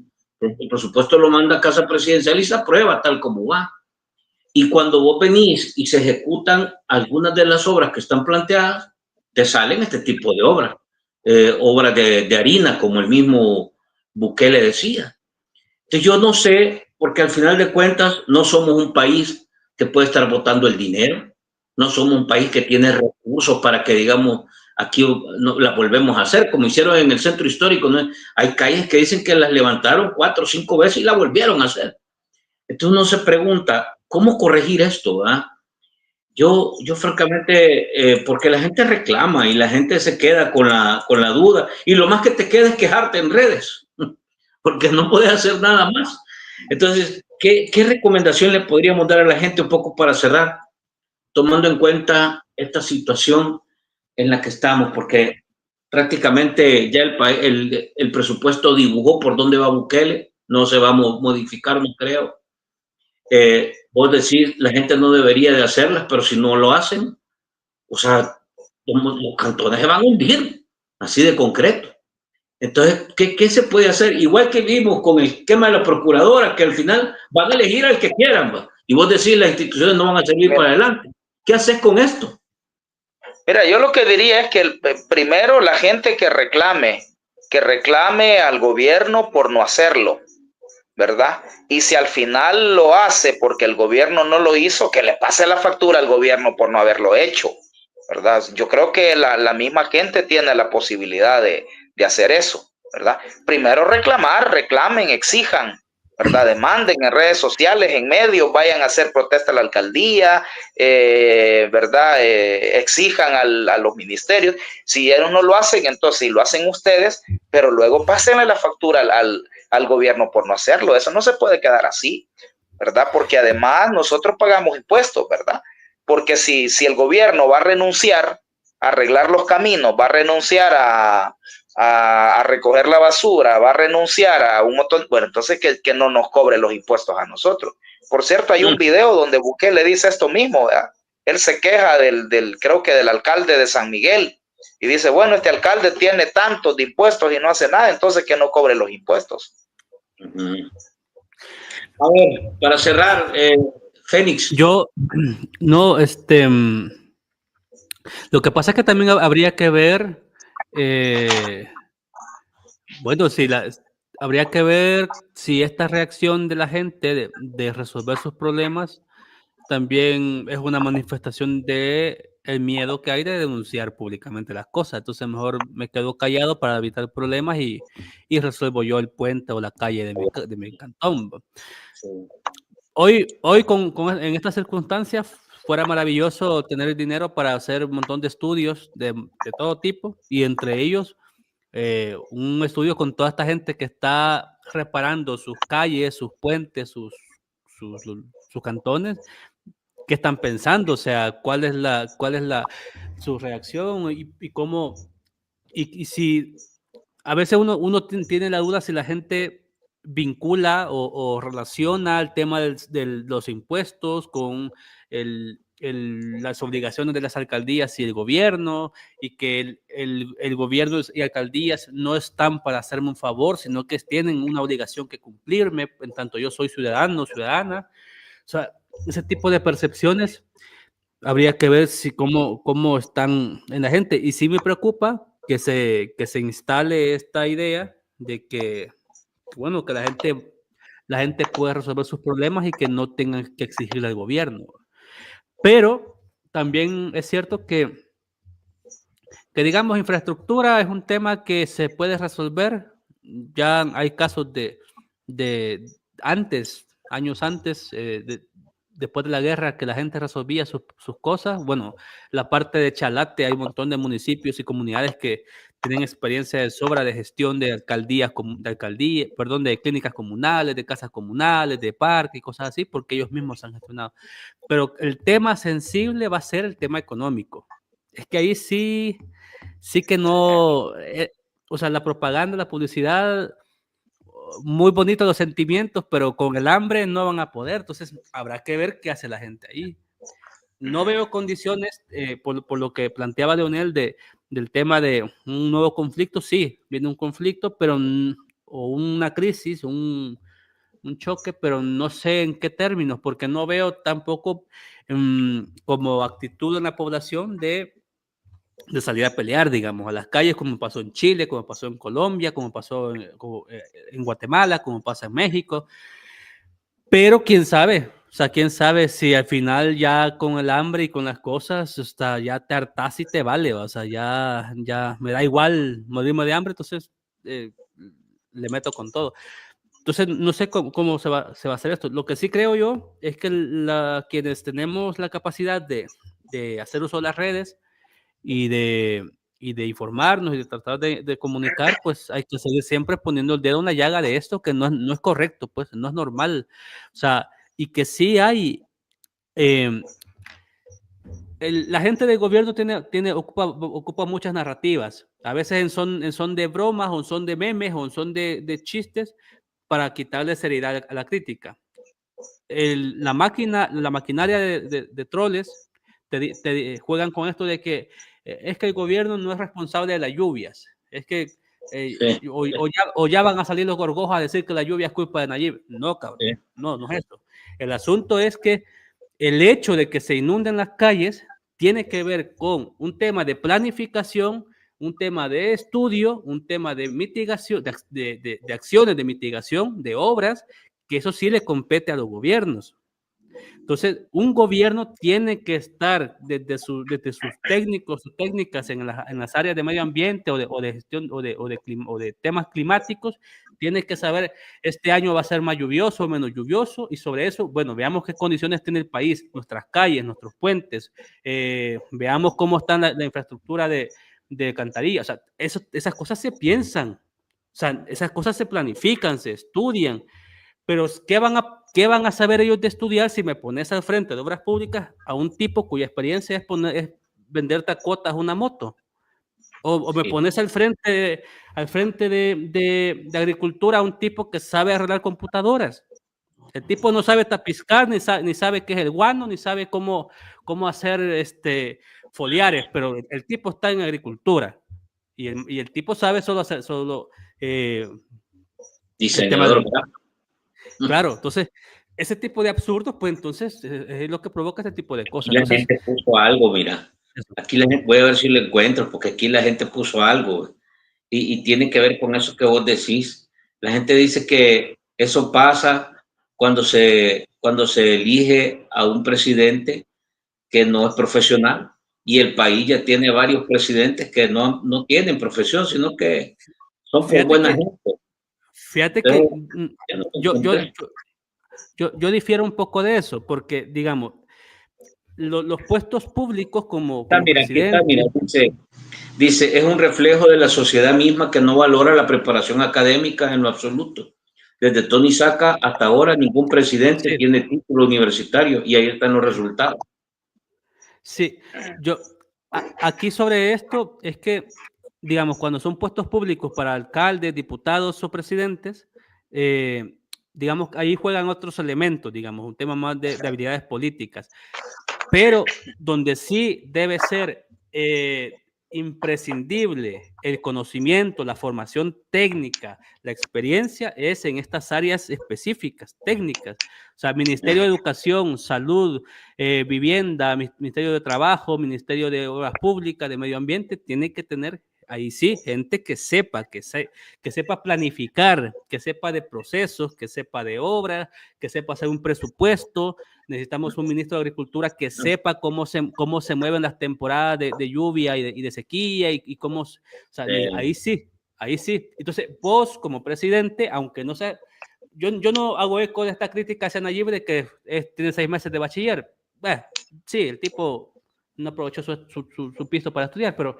El presupuesto lo manda a Casa Presidencial y se aprueba tal como va. Y cuando vos venís y se ejecutan algunas de las obras que están planteadas, te salen este tipo de obras. Obras de harina, como el mismo Bukele decía. Entonces yo no sé, porque al final de cuentas no somos un país que puede estar botando el dinero, no somos un país que tiene recursos para que, digamos, aquí la volvemos a hacer, como hicieron en el centro histórico, ¿no? Hay calles que dicen que las levantaron 4 o 5 veces y la volvieron a hacer. Entonces uno se pregunta, ¿cómo corregir esto? Yo francamente, porque la gente reclama y la gente se queda con la duda y lo más que te queda es quejarte en redes, porque no puedes hacer nada más. Entonces, ¿qué recomendación le podríamos dar a la gente un poco para cerrar, tomando en cuenta esta situación en la que estamos? Porque prácticamente ya el presupuesto dibujó por dónde va Bukele, no se va a modificar, no creo. Vos decís, la gente no debería de hacerlas, pero si no lo hacen, o sea, los cantones se van a hundir, así de concreto. Entonces, ¿qué se puede hacer? Igual que vimos con el esquema de la procuradora, que al final van a elegir al que quieran, ¿va? Y vos decís, las instituciones no van a servir para adelante. ¿Qué haces con esto? Mira, yo lo que diría es que primero la gente que reclame al gobierno por no hacerlo, ¿verdad? Y si al final lo hace porque el gobierno no lo hizo, que le pase la factura al gobierno por no haberlo hecho, ¿verdad? Yo creo que la misma gente tiene la posibilidad de hacer eso, ¿verdad? Primero reclamen, exijan, ¿verdad? Demanden en redes sociales, en medios, vayan a hacer protesta a la alcaldía, ¿verdad? Exijan a los ministerios. Si ellos no lo hacen, entonces sí lo hacen ustedes, pero luego pásenle la factura al gobierno por no hacerlo. Eso no se puede quedar así, ¿verdad? Porque además nosotros pagamos impuestos, ¿verdad? Porque si el gobierno va a renunciar a arreglar los caminos, va a renunciar a recoger la basura, va a renunciar a un montón, bueno, entonces que no nos cobre los impuestos a nosotros. Por cierto, hay un video donde Bukele dice esto mismo, ¿verdad? Él se queja creo que del alcalde de San Miguel, y dice, bueno, este alcalde tiene tantos de impuestos y no hace nada, entonces que no cobre los impuestos. A ver, para cerrar, Fénix. Yo, no, lo que pasa es que también habría que ver, bueno, habría que ver si esta reacción de la gente de resolver sus problemas también es una manifestación de el miedo que hay de denunciar públicamente las cosas. Entonces mejor me quedo callado para evitar problemas y resuelvo yo el puente o la calle de mi cantón. Hoy en estas circunstancias fuera maravilloso tener el dinero para hacer un montón de estudios de todo tipo y entre ellos un estudio con toda esta gente que está reparando sus calles, sus puentes, sus cantones. ¿Qué están pensando? O sea, ¿cuál es su reacción y cómo? Y si a veces uno tiene la duda si la gente vincula o relaciona el tema de los impuestos con las obligaciones de las alcaldías y el gobierno, y que el gobierno y alcaldías no están para hacerme un favor, sino que tienen una obligación que cumplirme, en tanto yo soy ciudadano, ciudadana. O sea, ese tipo de percepciones habría que ver cómo están en la gente. Y sí me preocupa que se instale esta idea de que, bueno, que la gente puede resolver sus problemas y que no tengan que exigirle al gobierno. Pero también es cierto que digamos, infraestructura es un tema que se puede resolver. Ya hay casos de años antes, después de la guerra, que la gente resolvía sus cosas. Bueno, la parte de Chalate, hay un montón de municipios y comunidades que tienen experiencia de sobra de gestión de de clínicas comunales, de casas comunales, de parques y cosas así, porque ellos mismos han gestionado. Pero el tema sensible va a ser el tema económico. Es que ahí sí que no, o sea, la propaganda, la publicidad, muy bonitos los sentimientos, pero con el hambre no van a poder. Entonces habrá que ver qué hace la gente ahí. No veo condiciones, por lo que planteaba Leonel, del tema de un nuevo conflicto. Sí, viene un conflicto, pero o una crisis, un choque, pero no sé en qué términos, porque no veo tampoco como actitud en la población de salir a pelear, digamos, a las calles, como pasó en Chile, como pasó en Colombia, como pasó en Guatemala, como pasa en México. Pero quién sabe, o sea, quién sabe si al final ya con el hambre y con las cosas, ya te hartás y te vale, o sea, ya me da igual morirme de hambre, entonces le meto con todo. Entonces, no sé cómo se va a hacer esto. Lo que sí creo yo es que quienes tenemos la capacidad de hacer uso de las redes y de informarnos y de tratar de comunicar, pues hay que seguir siempre poniendo el dedo en la llaga de esto, que no es correcto, pues no es normal. O sea, y que sí hay... la gente del gobierno ocupa muchas narrativas, a veces en son de bromas, o en son de memes, o en son de chistes, para quitarle seriedad a la crítica. La maquinaria de troles te juegan con esto de que es que el gobierno no es responsable de las lluvias, es que sí. o ya van a salir los gorgojos a decir que la lluvia es culpa de Nayib. No, cabrón, sí. No es eso. El asunto es que el hecho de que se inunden las calles tiene que ver con un tema de planificación, un tema de estudio, un tema de mitigación, de acciones de mitigación, de obras, que eso sí le compete a los gobiernos. Entonces, un gobierno tiene que estar desde sus técnicos o técnicas en las áreas de medio ambiente o de gestión o de temas climáticos, tiene que saber este año va a ser más lluvioso o menos lluvioso, y sobre eso, bueno, veamos qué condiciones tiene el país, nuestras calles, nuestros puentes, veamos cómo está la infraestructura de alcantarilla. O sea, esas cosas se piensan, o sea, esas cosas se planifican, se estudian. Pero ¿qué van a saber ellos de estudiar si me pones al frente de obras públicas a un tipo cuya experiencia es venderte a cuotas una moto? O me pones al frente de agricultura a un tipo que sabe arreglar computadoras. El tipo no sabe tapizcar, ni sabe qué es el guano, ni sabe cómo cómo hacer foliares, pero el tipo está en agricultura y el tipo sabe solo hacer, diseñador. Claro, entonces, ese tipo de absurdos, pues entonces es lo que provoca ese tipo de cosas. Aquí la Entonces, gente puso algo, mira. Aquí la gente, voy a ver si lo encuentro, porque aquí la gente puso algo y tiene que ver con eso que vos decís. La gente dice que eso pasa cuando se elige a un presidente que no es profesional y el país ya tiene varios presidentes que no tienen profesión, sino que son por buena gente. Fíjate que yo difiero un poco de eso, porque, digamos, los puestos públicos como presidente... Mira, dice, es un reflejo de la sociedad misma que no valora la preparación académica en lo absoluto. Desde Tony Saca hasta ahora ningún presidente tiene título universitario y ahí están los resultados. Sí, aquí sobre esto es que, digamos, cuando son puestos públicos para alcaldes, diputados o presidentes, digamos, ahí juegan otros elementos, digamos, un tema más de habilidades políticas. Pero donde sí debe ser imprescindible el conocimiento, la formación técnica, la experiencia, es en estas áreas específicas, técnicas. O sea, Ministerio de Educación, Salud, Vivienda, Ministerio de Trabajo, Ministerio de Obras Públicas, de Medio Ambiente, tiene que tener ahí sí, gente que sepa planificar, que sepa de procesos, que sepa de obras, que sepa hacer un presupuesto. Necesitamos un ministro de Agricultura que sepa cómo se mueven las temporadas de lluvia y de sequía y cómo, o sea, ahí sí. Entonces, vos como presidente, aunque no sea, yo no hago eco de esta crítica hacia Nayib de que tiene 6 meses de bachiller. Sí, el tipo no aprovechó su piso para estudiar, pero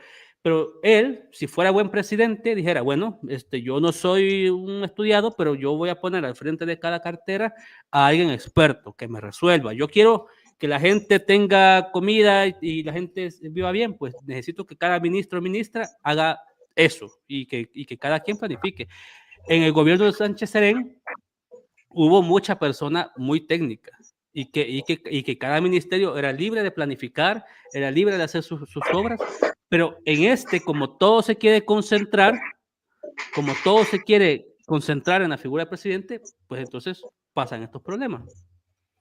él, si fuera buen presidente, dijera, bueno, yo no soy un estudiado, pero yo voy a poner al frente de cada cartera a alguien experto que me resuelva. Yo quiero que la gente tenga comida y la gente viva bien, pues necesito que cada ministro o ministra haga eso y que cada quien planifique. En el gobierno de Sánchez Serén hubo mucha persona muy técnica y que cada ministerio era libre de planificar, era libre de hacer sus obras, pero en como todo se quiere concentrar, en la figura del presidente, pues entonces pasan estos problemas.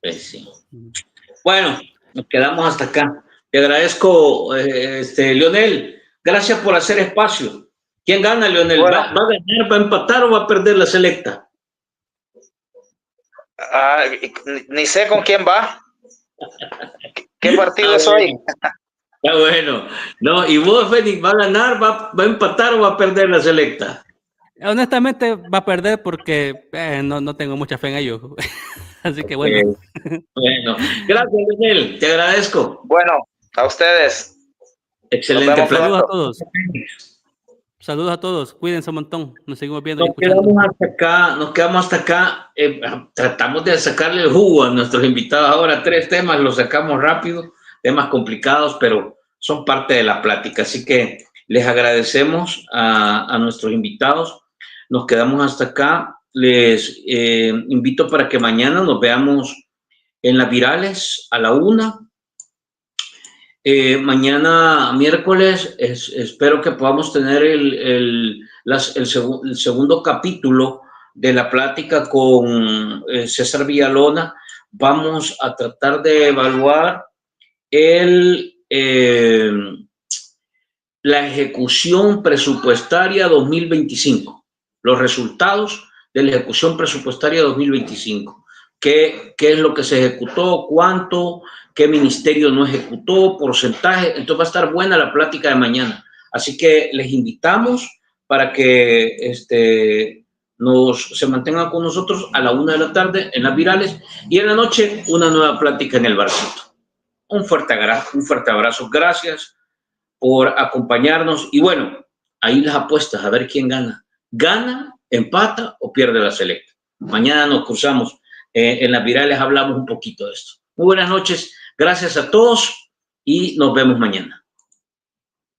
Sí. Bueno, nos quedamos hasta acá. Te agradezco, Leonel. Gracias por hacer espacio. ¿Quién gana, Leonel? Bueno, ¿Va a ganar, va a empatar o va a perder la selecta? Ni sé con quién va. ¿Qué partido es hoy? Está bueno. No, ¿y vos, Fénix, va a ganar, va a empatar o va a perder la selecta? Honestamente va a perder porque no tengo mucha fe en ellos. Así que bueno. Bueno, gracias, Leonel. Te agradezco. Bueno, a ustedes. Excelente. Saludos a todos. Saludos a todos. Cuídense un montón. Nos seguimos viendo. Nos quedamos hasta acá. Tratamos de sacarle el jugo a nuestros invitados. Ahora 3 temas, los sacamos rápido. Temas complicados, pero son parte de la plática. Así que les agradecemos a nuestros invitados. Nos quedamos hasta acá. Les invito para que mañana nos veamos en las virales a la 1. Mañana miércoles espero que podamos tener el segundo capítulo de la plática con César Villalona. Vamos a tratar de evaluar la ejecución presupuestaria 2025, los resultados de la ejecución presupuestaria 2025. ¿Qué es lo que se ejecutó? ¿Cuánto? ¿Qué ministerio no ejecutó? ¿Porcentaje? Entonces va a estar buena la plática de mañana. Así que les invitamos para que se mantengan con nosotros a la 1 de la tarde en las virales y en la noche una nueva plática en el barcito. Un fuerte abrazo. Gracias por acompañarnos. Y bueno, ahí las apuestas, a ver quién gana. ¿Gana, empata o pierde la selecta? Mañana nos cruzamos. En las virales hablamos un poquito de esto. Muy buenas noches. Gracias a todos y nos vemos mañana.